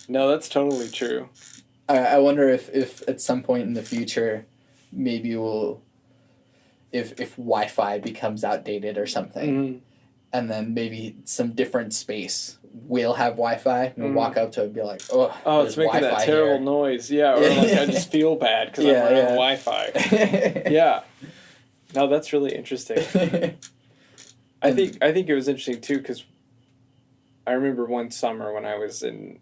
No, that's totally true. I wonder if at some point in the future, maybe if Wi-Fi becomes outdated or something, and then maybe some different space will have Wi-Fi, and we'll walk up to it and be like, oh, it's making Wi-Fi that terrible here. noise. Yeah, or like I just feel bad because I'm running Wi-Fi. Yeah. No, that's really interesting. I think it was interesting too because I remember one summer when I was in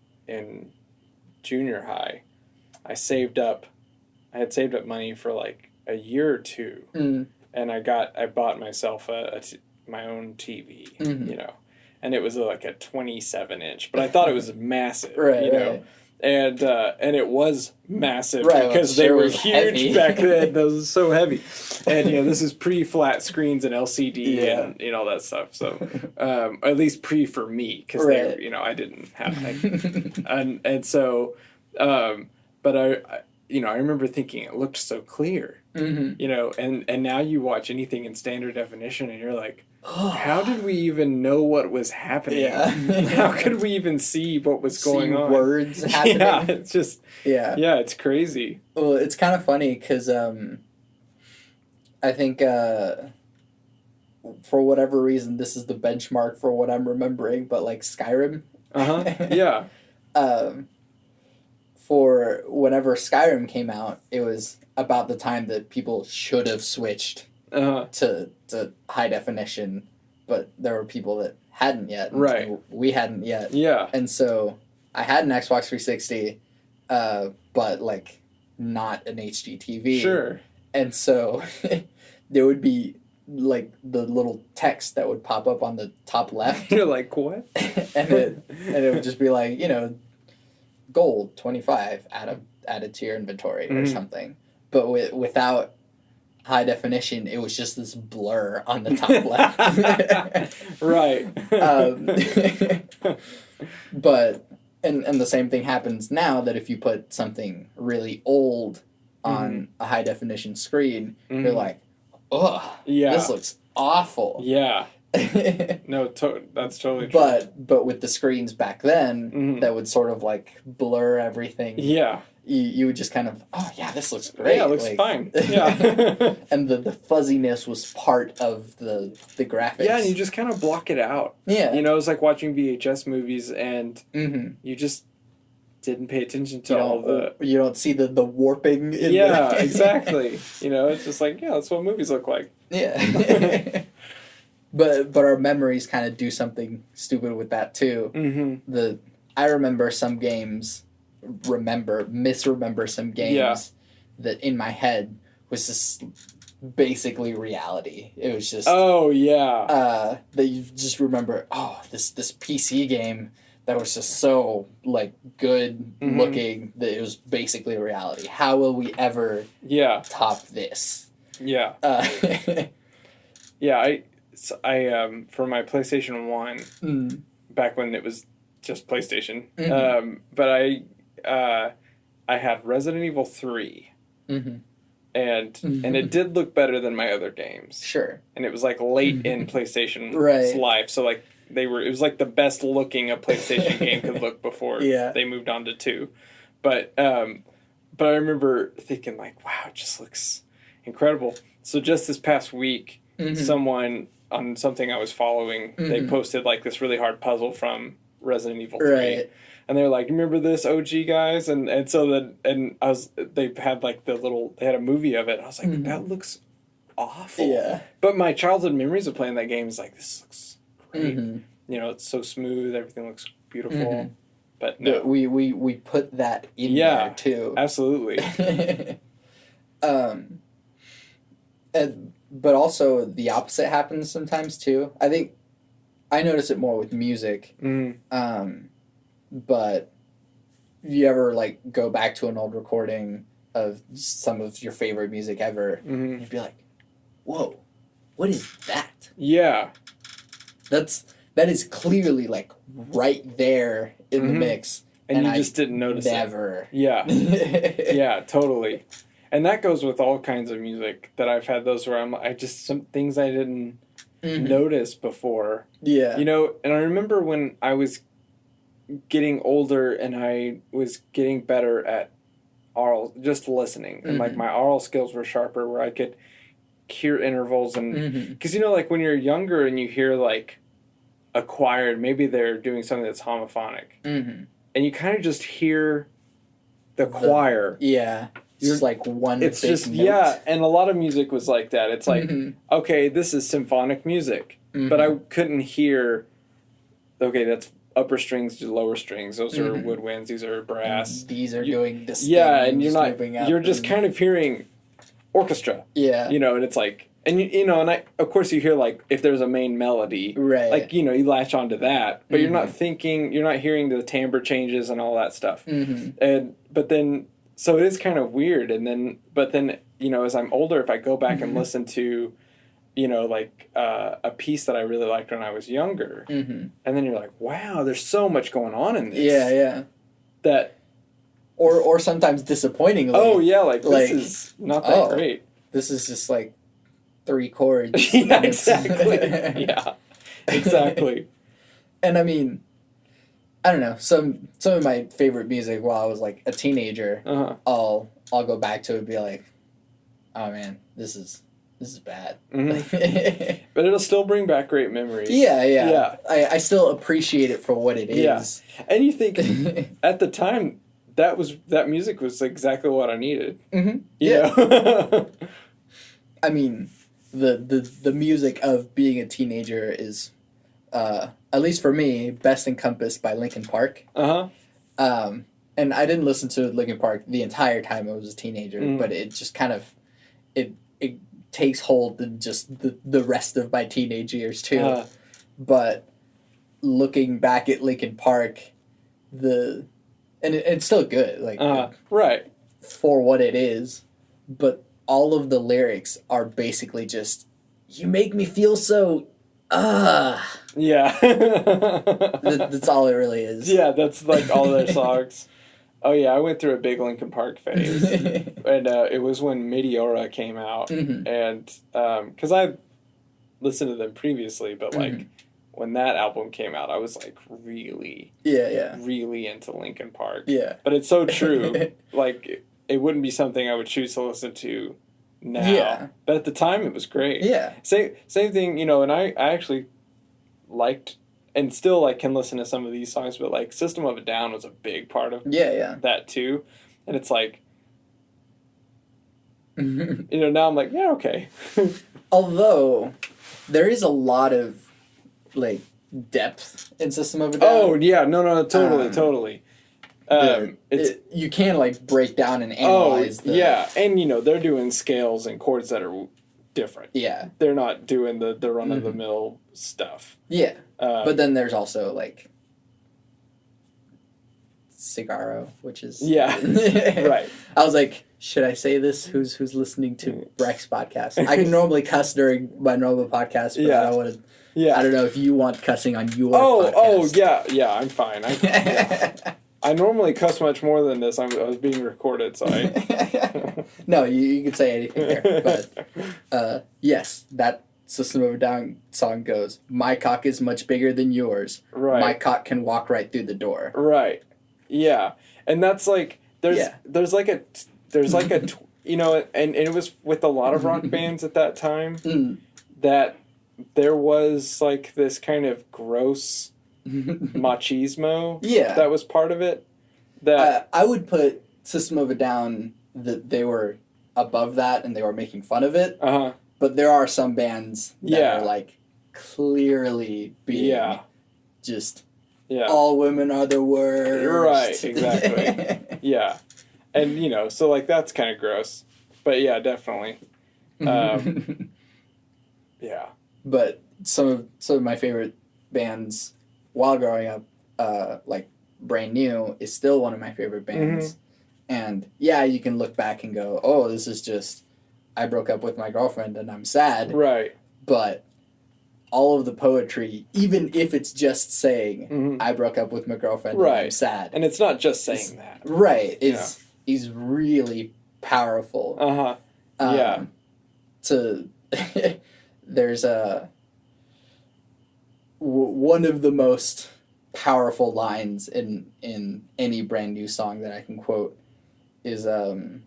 junior high, I had saved up money for like a year or two, and I bought myself my own TV, you know, and it was like a 27-inch, but I thought it was massive, you know, and it was massive because they were huge heavy. Back then. Those were so heavy, and you know this is pre-flat screens and LCD and you know that stuff. So at least pre for me because you know I didn't have and so but I remember thinking it looked so clear, you know, and now you watch anything in standard definition and you're like, how did we even know what was happening? Yeah. How could we even see what was going on? Words happening. Yeah, it's just it's crazy. Well, it's kind of funny because I think for whatever reason this is the benchmark for what I'm remembering, but like Skyrim. Yeah. For whenever Skyrim came out, it was about the time that people should have switched to high definition, but there were people that hadn't yet. Right. We hadn't yet. Yeah. And so I had an Xbox 360, but like not an HD TV. Sure. And so there would be like the little text that would pop up on the top left. You're like, what? and it would just be like, you know, gold 25 added to your inventory or something. But without high definition, it was just this blur on the top left. Right. But and the same thing happens now that if you put something really old on a high definition screen, you're like, ugh, this looks awful. Yeah. No, that's totally true. But with the screens back then, that would sort of like blur everything. Yeah. You would just kind of, this looks great. Yeah, it looks fine. Yeah. And the fuzziness was part of the graphics. Yeah, and you just kind of block it out. Yeah. You know, it's like watching VHS movies and you just didn't pay attention to all the... You don't see the warping in Yeah, exactly. You know, it's just like, that's what movies look like. Yeah. But our memories kind of do something stupid with that too. I remember some games, misremember some games that in my head was just basically reality. It was just that you just remember, this PC game that was just so like good looking that it was basically reality. How will we ever top this? Yeah. I for my PlayStation 1, back when it was just PlayStation, but I had Resident Evil 3, and it did look better than my other games. Sure. And it was like late in PlayStation's life, so like it was like the best looking a PlayStation game could look before they moved on to 2. But I remember thinking like, wow, it just looks incredible. So just this past week, someone on something I was following, they posted like this really hard puzzle from Resident Evil 3. Right. And they're like, remember this OG guys? And so they had like they had a movie of it. I was like, that looks awful. Yeah. But my childhood memories of playing that game is like, this looks great. You know, it's so smooth, everything looks beautiful. But no. But we put that in there too. Absolutely. But also the opposite happens sometimes too. I think I notice it more with music. But you ever like go back to an old recording of some of your favorite music ever, and you'd be like, "Whoa, what is that?" Yeah, that is clearly like right there in the mix. And you just didn't notice never. it. Yeah. Yeah, totally. And that goes with all kinds of music that I've had those where some things I didn't notice before. Yeah. You know, and I remember when I was getting older and I was getting better at just listening. And like my oral skills were sharper where I could hear intervals and because you know, like when you're younger and you hear like a choir, maybe they're doing something that's homophonic, and you kind of just hear the choir. Yeah, just like one. It's big just note. and a lot of music was like that. It's like okay, this is symphonic music, but I couldn't hear. Okay, that's upper strings to lower strings. Those are woodwinds. These are brass. These are doing this. Yeah, and you're not. You're just kind of hearing orchestra. Yeah, you know, and it's like. And you know, and of course you hear like if there's a main melody, right? Like you know, you latch onto that, but you're not thinking, you're not hearing the timbre changes and all that stuff. But then, so it is kind of weird. But then you know, as I'm older, if I go back and listen to, you know, like a piece that I really liked when I was younger, and then you're like, wow, there's so much going on in this. Yeah. That, or sometimes disappointingly. Oh yeah, like this is not that great. This is just like 3 chords. Yeah, exactly. Yeah, exactly. And I mean, I don't know. Some of my favorite music while I was like a teenager, I'll go back to it and be like, oh man, this is bad. But it'll still bring back great memories. Yeah. I still appreciate it for what it is. Yeah. And you think at the time that music was exactly what I needed. You know? I mean, the music of being a teenager is, at least for me, best encompassed by Linkin Park. And I didn't listen to Linkin Park the entire time I was a teenager, but it just kind of it takes hold in just the rest of my teenage years too. But looking back at Linkin Park, it's still good, like right for what it is, but all of the lyrics are basically just, you make me feel so, yeah. That's all it really is. Yeah, that's like all their songs. Oh yeah, I went through a big Linkin Park phase, and it was when Meteora came out, and because I listened to them previously, but like when that album came out, I was like really into Linkin Park. Yeah, but it's so true. Like it wouldn't be something I would choose to listen to now. Yeah, but at the time it was great. Yeah, same thing, you know. And I actually liked. And still, like, can listen to some of these songs, but, like, System of a Down was a big part of that, too. And it's like, you know, now I'm like, yeah, okay. Although, there is a lot of, like, depth in System of a Down. Oh, yeah, no, totally. You can, like, break down and analyze yeah, and, you know, they're doing scales and chords that are different. Yeah. They're not doing the run-of-the-mill stuff. Yeah. But then there's also, like, Cigarro, which is... Yeah, right. I was like, should I say this? Who's listening to Breck's podcast? I can normally cuss during my normal podcast, but I don't want to... Yeah. I don't know if you want cussing on your podcast. Oh, yeah, I'm fine. I normally cuss much more than this. I was being recorded, so I... No, you can say anything there. But, yes, that System of a Down song goes, my cock is much bigger than yours. Right. My cock can walk right through the door. Right. Yeah. And that's like, there's like a, you know, and it was with a lot of rock bands at that time that there was like this kind of gross machismo that was part of it. That I would put System of a Down, that they were above that and they were making fun of it. But there are some bands that are like clearly being just all women are the worst. Right, exactly. Yeah. And you know, so like that's kind of gross. But yeah, definitely. Yeah. But some of my favorite bands while growing up, like Brand New is still one of my favorite bands. And yeah, you can look back and go, oh, this is just, I broke up with my girlfriend and I'm sad. Right. But all of the poetry, even if it's just saying, I broke up with my girlfriend and I'm sad. And it's not just saying that. Right. Is really powerful. Yeah. There's one of the most powerful lines in any brand new song that I can quote is the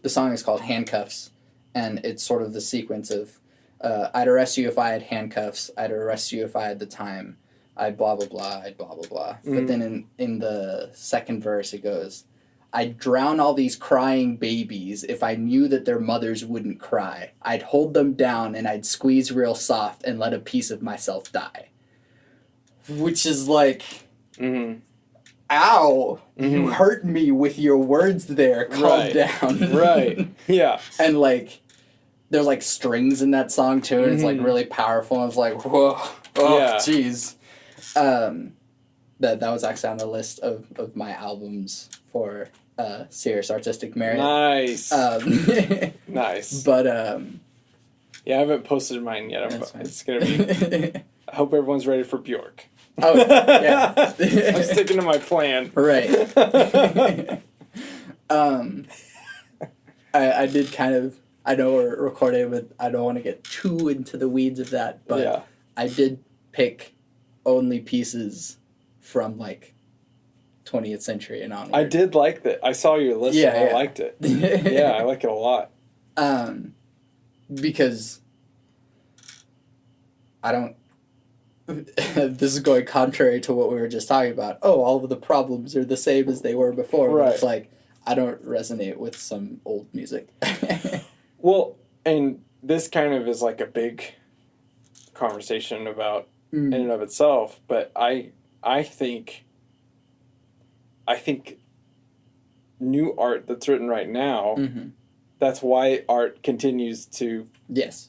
song is called Handcuffs, and it's sort of the sequence of I'd arrest you if I had handcuffs, I'd arrest you if I had the time, I'd blah blah blah, I'd blah blah blah. But then in the second verse it goes, I'd drown all these crying babies if I knew that their mothers wouldn't cry. I'd hold them down and I'd squeeze real soft and let a piece of myself die. Which is like, ow, you hurt me with your words there. Calm down. Right. Yeah. And like, there's like strings in that song too, and it's like really powerful. And it's like, whoa, jeez. That was actually on the list of my albums for serious artistic merit. Nice. Nice. But yeah, I haven't posted mine yet. It's gonna be. I hope everyone's ready for Bjork. Oh yeah. I'm sticking to my plan. Right. I did kind of. I know we're recording, but I don't want to get too into the weeds of that. But I did pick only pieces from like 20th century and onward. I did like that. I saw your list and I liked it. Yeah, I like it a lot. Because I don't. This is going contrary to what we were just talking about. Oh, all of the problems are the same as they were before. Right. But it's like, I don't resonate with some old music. Well, and this kind of is like a big conversation about in and of itself, but I think new art that's written right now, that's why art continues to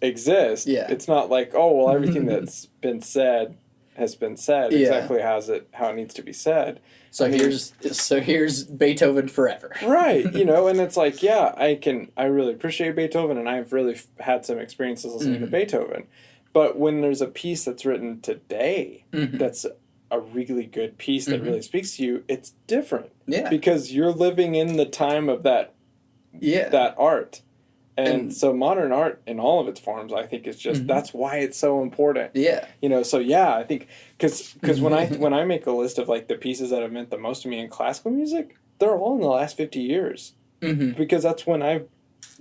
exist. Yeah. It's not like, oh, well, everything that's been said has been said exactly how it needs to be said. So here's Beethoven forever. Right, and it's like, I really appreciate Beethoven, and I've really had some experiences listening to Beethoven. But when there's a piece that's written today that's a really good piece that really speaks to you, it's different. Yeah. Because you're living in the time of that art. And so modern art in all of its forms, I think, is just, that's why it's so important. Yeah. I think, because when I make a list of like the pieces that have meant the most to me in classical music, they're all in the last 50 years. Because that's when I've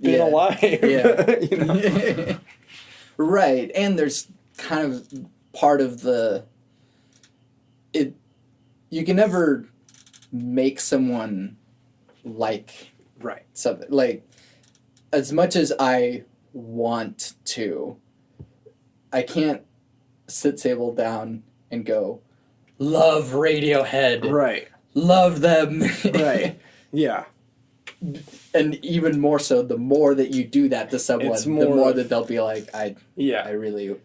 been alive. Yeah. Right. And there's kind of part of you can never make someone like something. Like, as much as I want to, I can't sit Sable down and go, love Radiohead. Right. Love them. Right. Yeah. And even more so, the more that you do that to someone, the more that they'll be like, I really,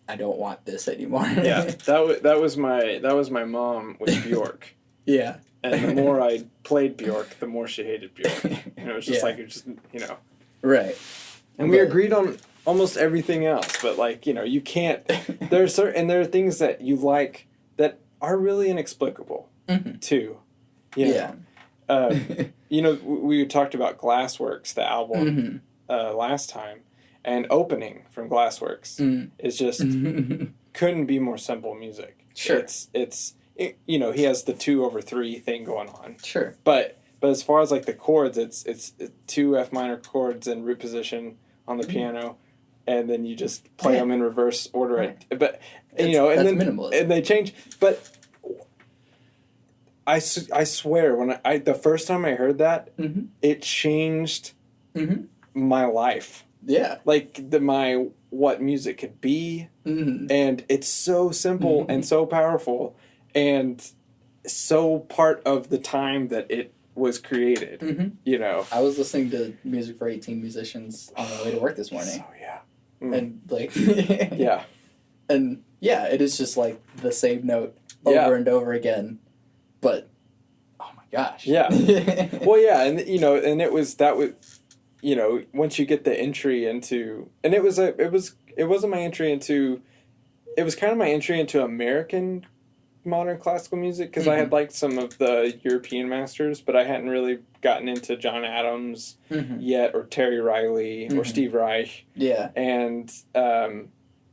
I don't want this anymore. Yeah. That was my mom with Bjork. Yeah. And the more I played Bjork, the more she hated Bjork. It's just Right. And we agreed on almost everything else, but you can't. There are things that you like that are really inexplicable too. Yeah. We talked about Glassworks, the album, last time, and opening from Glassworks is just couldn't be more simple music. Sure. It's he has the 2/3 thing going on. Sure. But as far as like the chords, it's 2 F minor chords in root position on the piano, and then you just play them in reverse order. Right. But that's minimal. And they change. But I swear when the first time I heard that, it changed my life. Yeah. Like what music could be, and it's so simple and so powerful. And so part of the time that it was created, I was listening to music for 18 musicians on the way to work this morning. Oh, yeah. And, like... yeah. And, it is just, like, the same note over and over again. But, oh, my gosh. Yeah. Well, yeah, and, and you know, once you get the entry into, and it wasn't my entry into, it was kind of my entry into American modern classical music, because I had liked some of the European masters, but I hadn't really gotten into John Adams yet, or Terry Riley, or Steve Reich. Yeah. And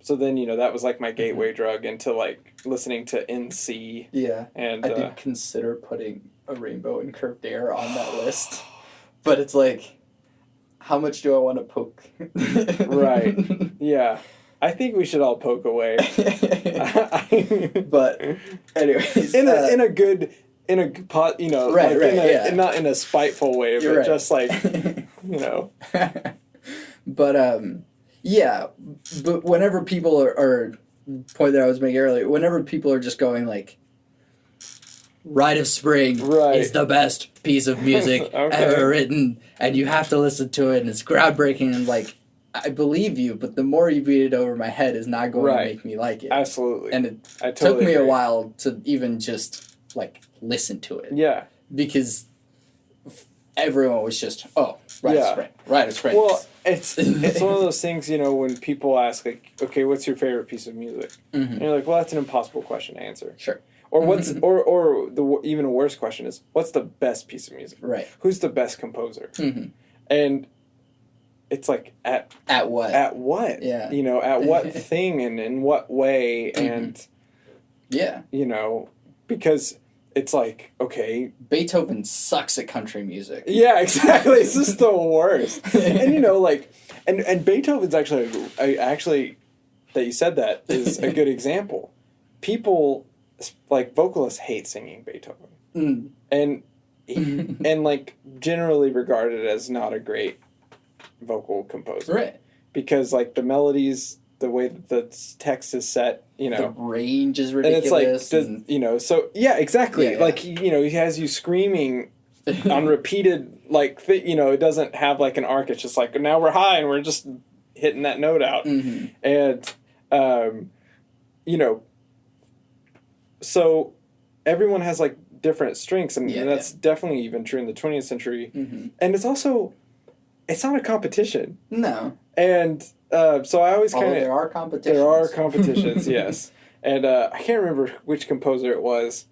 so then, you know, that was like my gateway drug into like listening to NC. Yeah. And I did consider putting A Rainbow in Curved Air on that list, but it's like, how much do I want to poke? Right. Yeah. I think we should all poke away. But anyways, in a good pot, you know, right, like right, not in a spiteful way, but just like, you know. But yeah, but whenever people are point that I was making earlier, whenever people are just going like, Rite of Spring is the best piece of music ever written, and you have to listen to it, and it's groundbreaking, and like, I believe you, but the more you beat it over my head is not going to make me like it. Absolutely. And it took me a while to even just, like, listen to it. Yeah. Because everyone was just, Rite of Spring. Well, it's one of those things, you know, when people ask, like, okay, what's your favorite piece of music? And you're like, well, that's an impossible question to answer. Sure. Or what's or the even a worse question is, what's the best piece of music? Right. Who's the best composer? And it's like, at what? Yeah. You know, at what thing and in what way, and you know, because it's like, okay, Beethoven sucks at country music. Yeah, exactly. It's just the worst. And you know, like, and Beethoven's actually that you said that is a good example. People, like, vocalists hate singing Beethoven, and and like generally regarded as not a great vocal composer, right? Because like the melodies, the way that the text is set, you know, the range is ridiculous, and it's like, you know, so yeah, exactly. Yeah. Like, you know, he has you screaming on repeated, like, you know, it doesn't have like an arc. It's just like, now we're high and we're just hitting that note out, and you know, so everyone has like different strengths, and that's definitely even true in the 20th century, and it's also. It's not a competition. No. And so I always kind of... there are competitions. There are competitions, yes. And I can't remember which composer it was.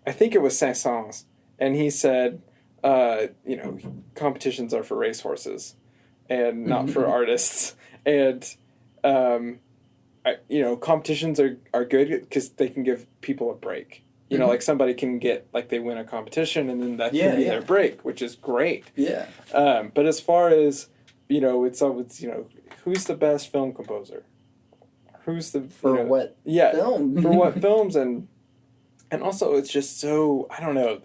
I think it was Saint-Saëns. And he said, you know, competitions are for racehorses and not for artists. And, you know, competitions are good because they can give people a break. You know, like somebody can get, like, they win a competition and then that can be their break, which is great. Yeah. But as far as, you know, it's you know, who's the best film composer? Who's the... For what film? For what films, and also it's just so, I don't know.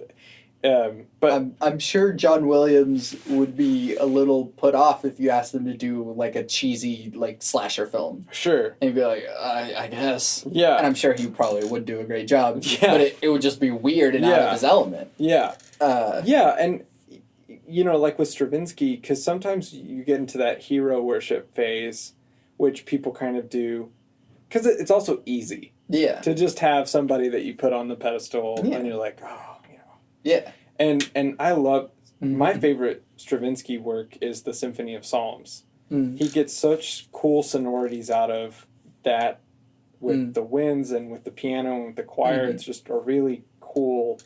But I'm sure John Williams would be a little put off if you asked him to do like a cheesy like slasher film. Sure. And he'd be like, I guess. Yeah. And I'm sure he probably would do a great job. Yeah. But it would just be weird and out of his element. Yeah. Yeah, and you know, like with Stravinsky, because sometimes you get into that hero worship phase, which people kind of do, because it's also easy. Yeah. To just have somebody that you put on the pedestal, and you're like, oh. Yeah. And I love, my favorite Stravinsky work is the Symphony of Psalms. He gets such cool sonorities out of that with the winds and with the piano and with the choir. It's just a really cool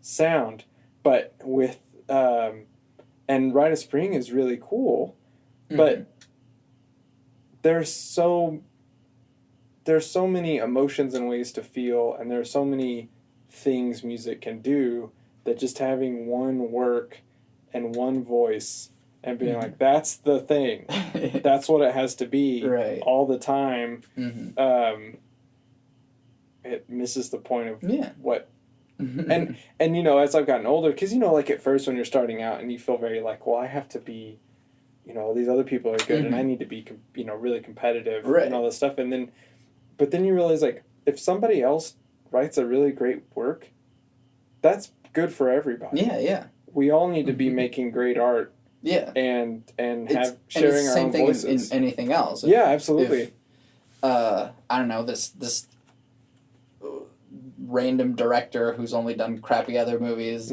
sound. But with, and Rite of Spring is really cool, but there's so many emotions and ways to feel, and there's so many things music can do, that just having one work and one voice and being like, that's the thing, that's what it has to be all the time, it misses the point of what. And you know, as I've gotten older, because, you know, like at first when you're starting out and you feel very like, well, I have to be, you know, these other people are good and I need to be, you know, really competitive and all this stuff. But then you realize, like, if somebody else writes a really great work, that's good for everybody. Yeah, yeah. We all need to be making great art. Yeah. And have sharing our own voices. Same thing in anything else. Yeah, absolutely. I don't know, this random director who's only done crappy other movies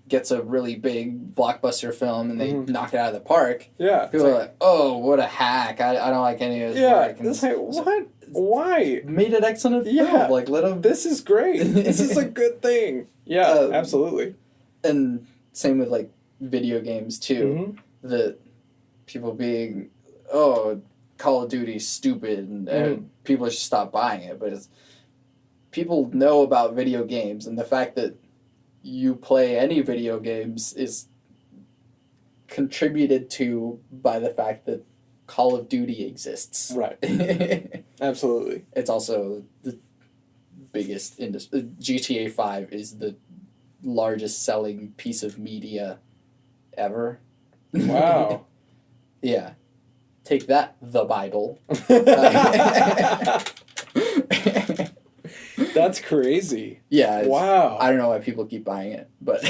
gets a really big blockbuster film and they knock it out of the park. Yeah. People are like, oh, what a hack. I don't like any of his work. And it's like, what? Why? Made an excellent film. Like, let him... This is great. This is a good thing. Yeah, absolutely. And same with, like, video games, too. That people being, oh, Call of Duty's stupid and people should stop buying it. But it's... People know about video games, and the fact that you play any video games is contributed to by the fact that Call of Duty exists. Right. Absolutely. It's also the biggest industry. GTA 5 is the largest selling piece of media ever. Wow. Yeah. Take that, the Bible. That's crazy. Yeah. Wow. I don't know why people keep buying it, but...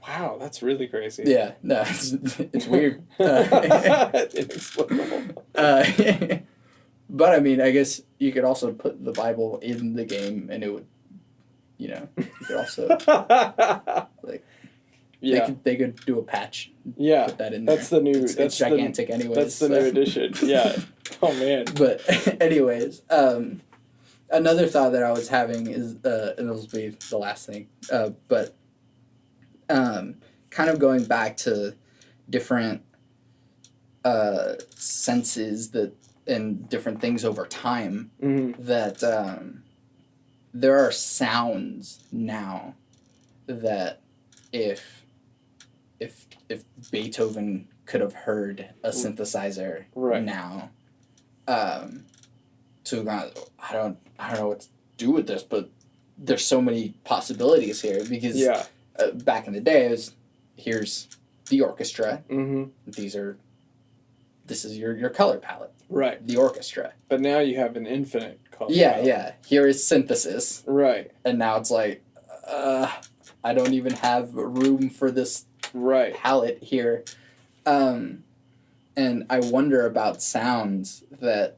Wow, that's really crazy. Yeah, no, it's weird. Inexplicable. But, I mean, I guess you could also put the Bible in the game, and it would, you could also, like... Yeah. They could do a patch. Yeah. Put that in there. That's the new... It's gigantic anyways. That's the new edition. Yeah. Oh, man. But anyways, another thought that I was having is, and this will be the last thing, but kind of going back to different senses that and different things over time, that there are sounds now that if Beethoven could have heard a synthesizer now, so I don't know what to do with this, but there's so many possibilities here because back in the day it was, here's the orchestra, this is your color palette, right? The orchestra. But now you have an infinite color palette. Yeah. Here is synthesis, right? And now it's like, I don't even have room for this palette here. And I wonder about sounds that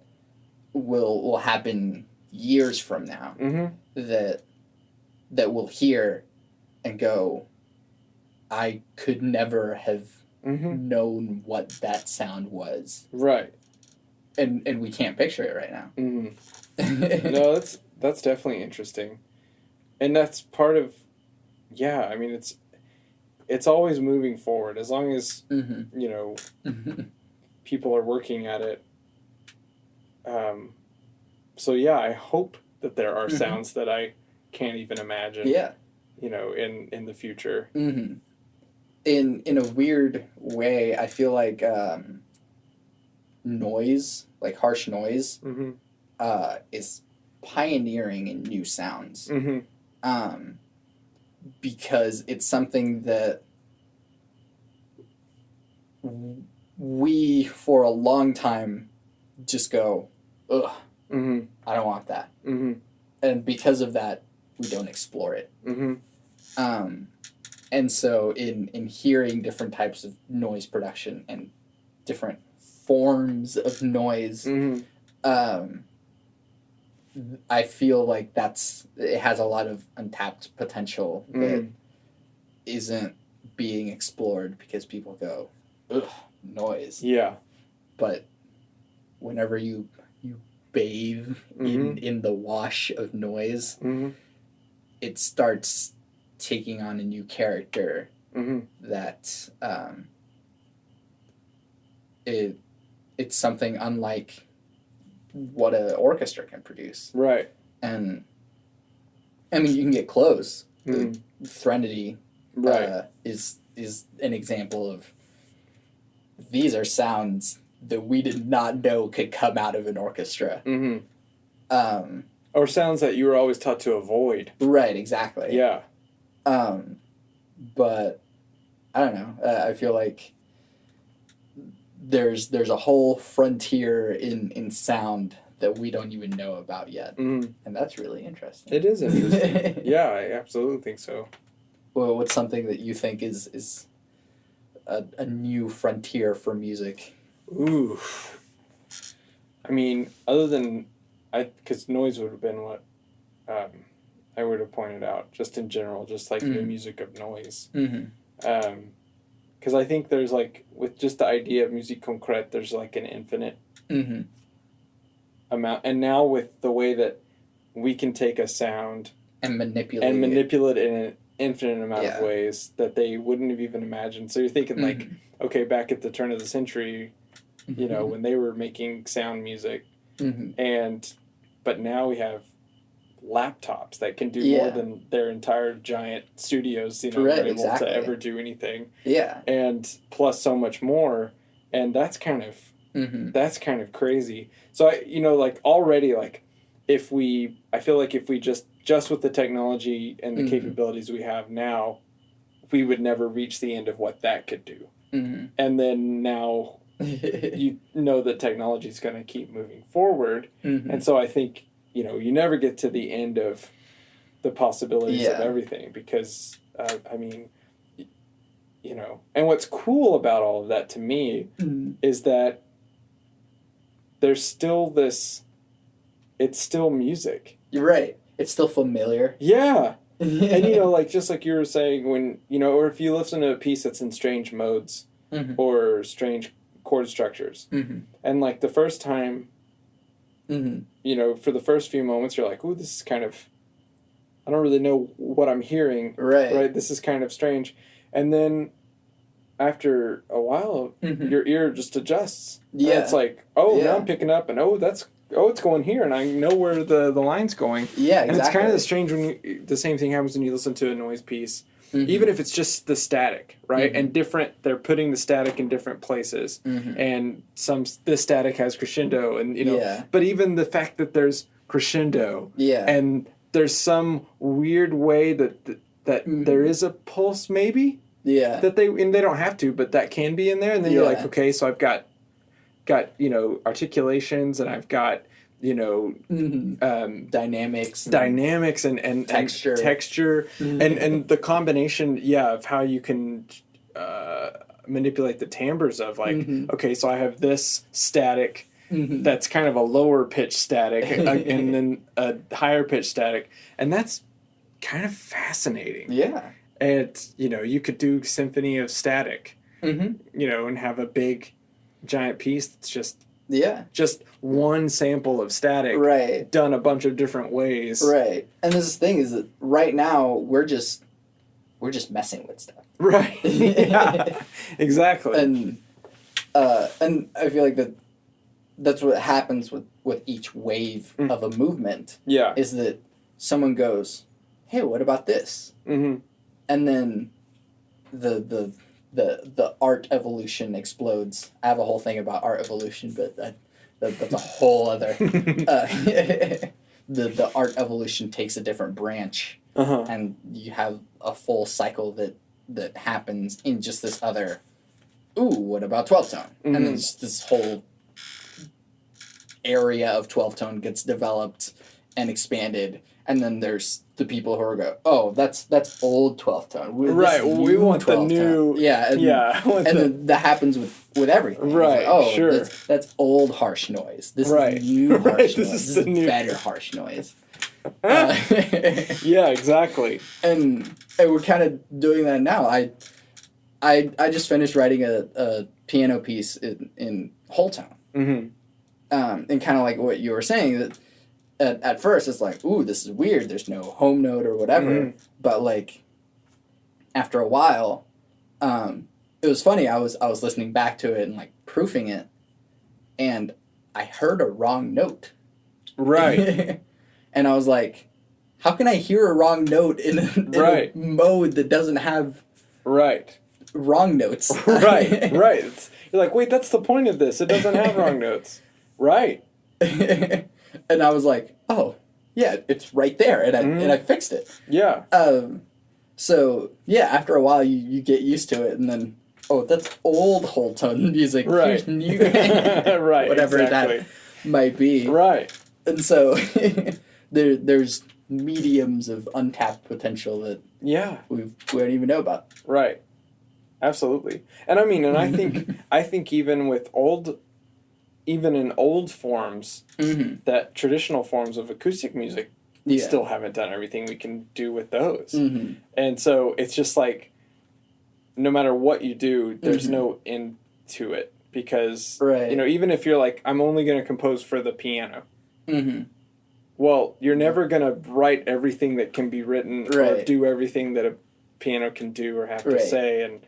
will happen years from now that we'll hear and go, I could never have known what that sound was. Right. And we can't picture it right now. No, that's definitely interesting. And that's part of, I mean, it's always moving forward as long as people are working at it. So I hope that there are sounds that I can't even imagine. Yeah. In the future. In a weird way, I feel like noise, like harsh noise, is pioneering in new sounds. Because it's something that we, for a long time, just go, ugh, I don't want that. And because of that, we don't explore it. And so in hearing different types of noise production and different forms of noise, I feel like it has a lot of untapped potential that isn't being explored because people go, ugh, noise. Yeah. But whenever you bathe in the wash of noise, it starts taking on a new character that it's something unlike what an orchestra can produce. Right. And I mean, you can get close. Threnody is an example of these are sounds that we did not know could come out of an orchestra. Or sounds that you were always taught to avoid. Right, exactly. Yeah. But I don't know. I feel like there's a whole frontier in sound that we don't even know about yet. And that's really interesting. It is interesting. Yeah, I absolutely think so. Well, what's something that you think is a new frontier for music? Ooh. I mean, other than because noise would have been what I would have pointed out, just in general, just like the music of noise. Because I think there's like, with just the idea of musique concrète, there's like an infinite amount. And now with the way that we can take a sound and manipulate it in an infinite amount of ways that they wouldn't have even imagined. So you're thinking like, okay, back at the turn of the century, you know, when they were making sound music, but now we have laptops that can do more than their entire giant studios, you know, are able to ever do anything. Yeah. And plus so much more. And that's kind of crazy. So I, you know, like already, like I feel like if we just with the technology and the capabilities we have now, we would never reach the end of what that could do. And then now you know that technology is going to keep moving forward. And so I think, you know, you never get to the end of the possibilities of everything because, I mean, you know, and what's cool about all of that to me is that there's still it's still music. You're right. It's still familiar. Yeah. And, you know, like, just like you were saying when, you know, or if you listen to a piece that's in strange modes or strange chord structures. And, like, the first time, you know, for the first few moments, you're like, ooh, this is kind of, I don't really know what I'm hearing. Right? This is kind of strange. And then after a while, your ear just adjusts. Yeah. And it's like, now I'm picking up, and it's going here, and I know where the line's going. Yeah, exactly. And it's kind of strange when the same thing happens when you listen to a noise piece. Even if it's just the static, right? And they're putting the static in different places. And this static has crescendo, and, you know, but even the fact that there's crescendo, and there's some weird way that there is a pulse, maybe, that they don't have to, but that can be in there, and then you're like, okay, so I've got, you know, articulations, and I've got, you know, dynamics and texture, and the combination, of how you can manipulate the timbres of, like, okay, so I have this static that's kind of a lower pitch static, and then a higher pitch static, and that's kind of fascinating. Yeah, and, you know, you could do symphony of static, you know, and have a big giant piece that's just one sample of static done a bunch of different ways. Right. And this thing is that right now we're just messing with stuff. Right. Yeah. Exactly. And I feel like that's what happens with each wave of a movement. Yeah. Is that someone goes, hey, what about this? And then the art evolution explodes. I have a whole thing about art evolution, but that's a whole other... the art evolution takes a different branch, and you have a full cycle that happens in just this other, what about 12th tone? And then this whole area of 12th tone gets developed and expanded. And then there's the people who are that's old 12th tone. We want the new... Yeah. And that happens with everything. Right, like, sure. That's old harsh noise. This is new harsh noise. This is better harsh noise. Yeah, exactly. And we're kind of doing that now. I just finished writing a piano piece in whole tone. And kind of like what you were saying, that at first it's like, ooh, this is weird, there's no home note or whatever, but like after a while, it was funny, I was listening back to it and like proofing it, and I heard a wrong note. Right. And I was like, how can I hear a wrong note in a mode that doesn't have wrong notes? Right. You're like, wait, that's the point of this, it doesn't have wrong notes. Right. And I was like, oh, yeah, it's right there, and I fixed it. Yeah. So, yeah, after a while, you get used to it, and then, that's old whole tone music. Right. Here's new. Whatever that might be. Right. And so, there's mediums of untapped potential that we don't even know about. Right. Absolutely. And I mean, and I think even in old forms, that traditional forms of acoustic music we still haven't done everything we can do with those. Mm-hmm. And so it's just like, no matter what you do, there's no end to it. Because, you know, even if you're like, I'm only going to compose for the piano. Mm-hmm. Well, you're never going to write everything that can be written or do everything that a piano can do or have to say. And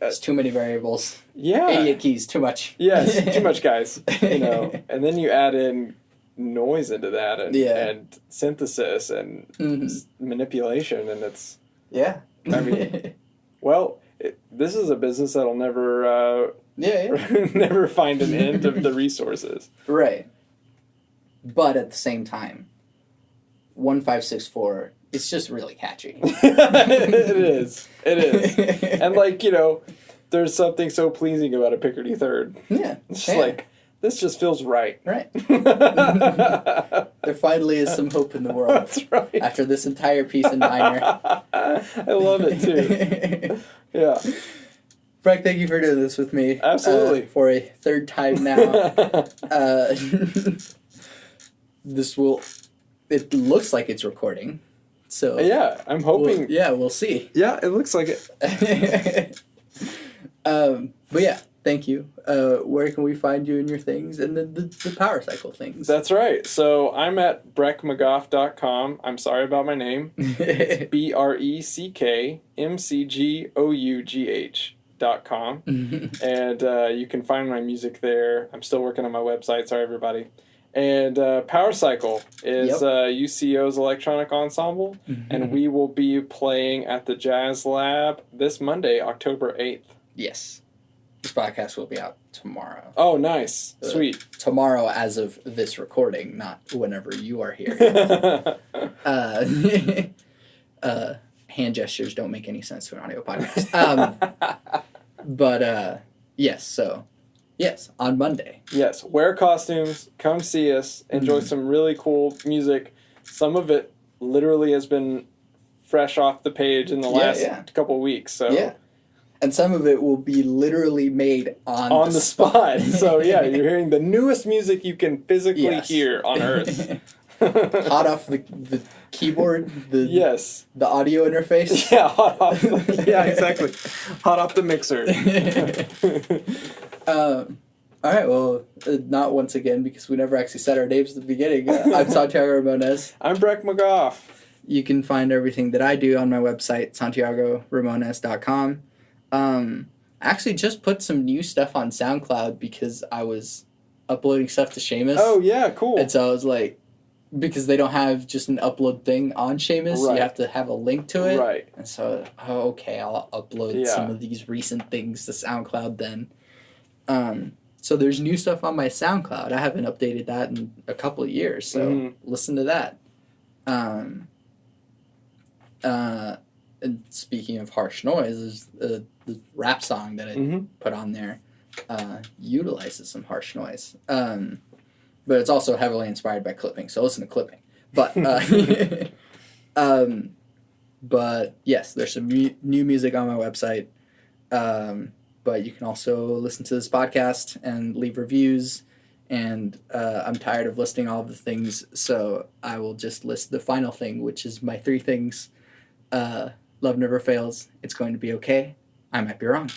it's too many variables. Yeah. 88 keys, too much. Yes, too much, guys. You know, and then you add in noise into that and synthesis and manipulation, and it's... Yeah. I mean, well, this is a business that'll never... never find an end of the resources. Right. But at the same time, 1564, it's just really catchy. It is. And like, you know, there's something so pleasing about a Picardy third. Yeah. It's just like, this just feels right. Right. There finally is some hope in the world. That's right. After this entire piece in minor. I love it too. Yeah. Breck, thank you for doing this with me. Absolutely. For a third time now. It looks like it's recording. So yeah, I'm hoping. We'll see. Yeah, it looks like it. But yeah, thank you. Where can we find you and your things and the Power Cycle things? That's right. So I'm at breckmcgough.com. I'm sorry about my name. It's BRECKMCGOUGH.com. And you can find my music there. I'm still working on my website. Sorry, everybody. And Power Cycle is UCO's electronic ensemble. And we will be playing at the Jazz Lab this Monday, October 8th. Yes. This podcast will be out tomorrow. Oh, nice. Sweet. Tomorrow as of this recording, not whenever you are here. Hand gestures don't make any sense to an audio podcast. But yes, so yes, on Monday. Yes, wear costumes, come see us, enjoy some really cool music. Some of it literally has been fresh off the page in the last couple weeks. So yeah. And some of it will be literally made on the spot. So yeah, you're hearing the newest music you can physically hear on Earth. Hot off the keyboard, the audio interface. Yeah, hot off. Yeah, exactly. Hot off the mixer. All right, well, not once again, because we never actually said our names at the beginning. I'm Santiago Ramones. I'm Breck McGough. You can find everything that I do on my website, santiagoramones.com. I actually just put some new stuff on SoundCloud because I was uploading stuff to Seamus. Oh, yeah, cool. And so I was like, because they don't have just an upload thing on Seamus, you have to have a link to it. Right. And so, okay, I'll upload some of these recent things to SoundCloud then. So there's new stuff on my SoundCloud. I haven't updated that in a couple of years, so listen to that. And speaking of harsh noise, the rap song that I put on there utilizes some harsh noise. But it's also heavily inspired by clipping, so listen to clipping. But but yes, there's some new music on my website. But you can also listen to this podcast and leave reviews. And I'm tired of listing all of the things, so I will just list the final thing, which is my 3 things. Love never fails. It's going to be okay. I might be wrong.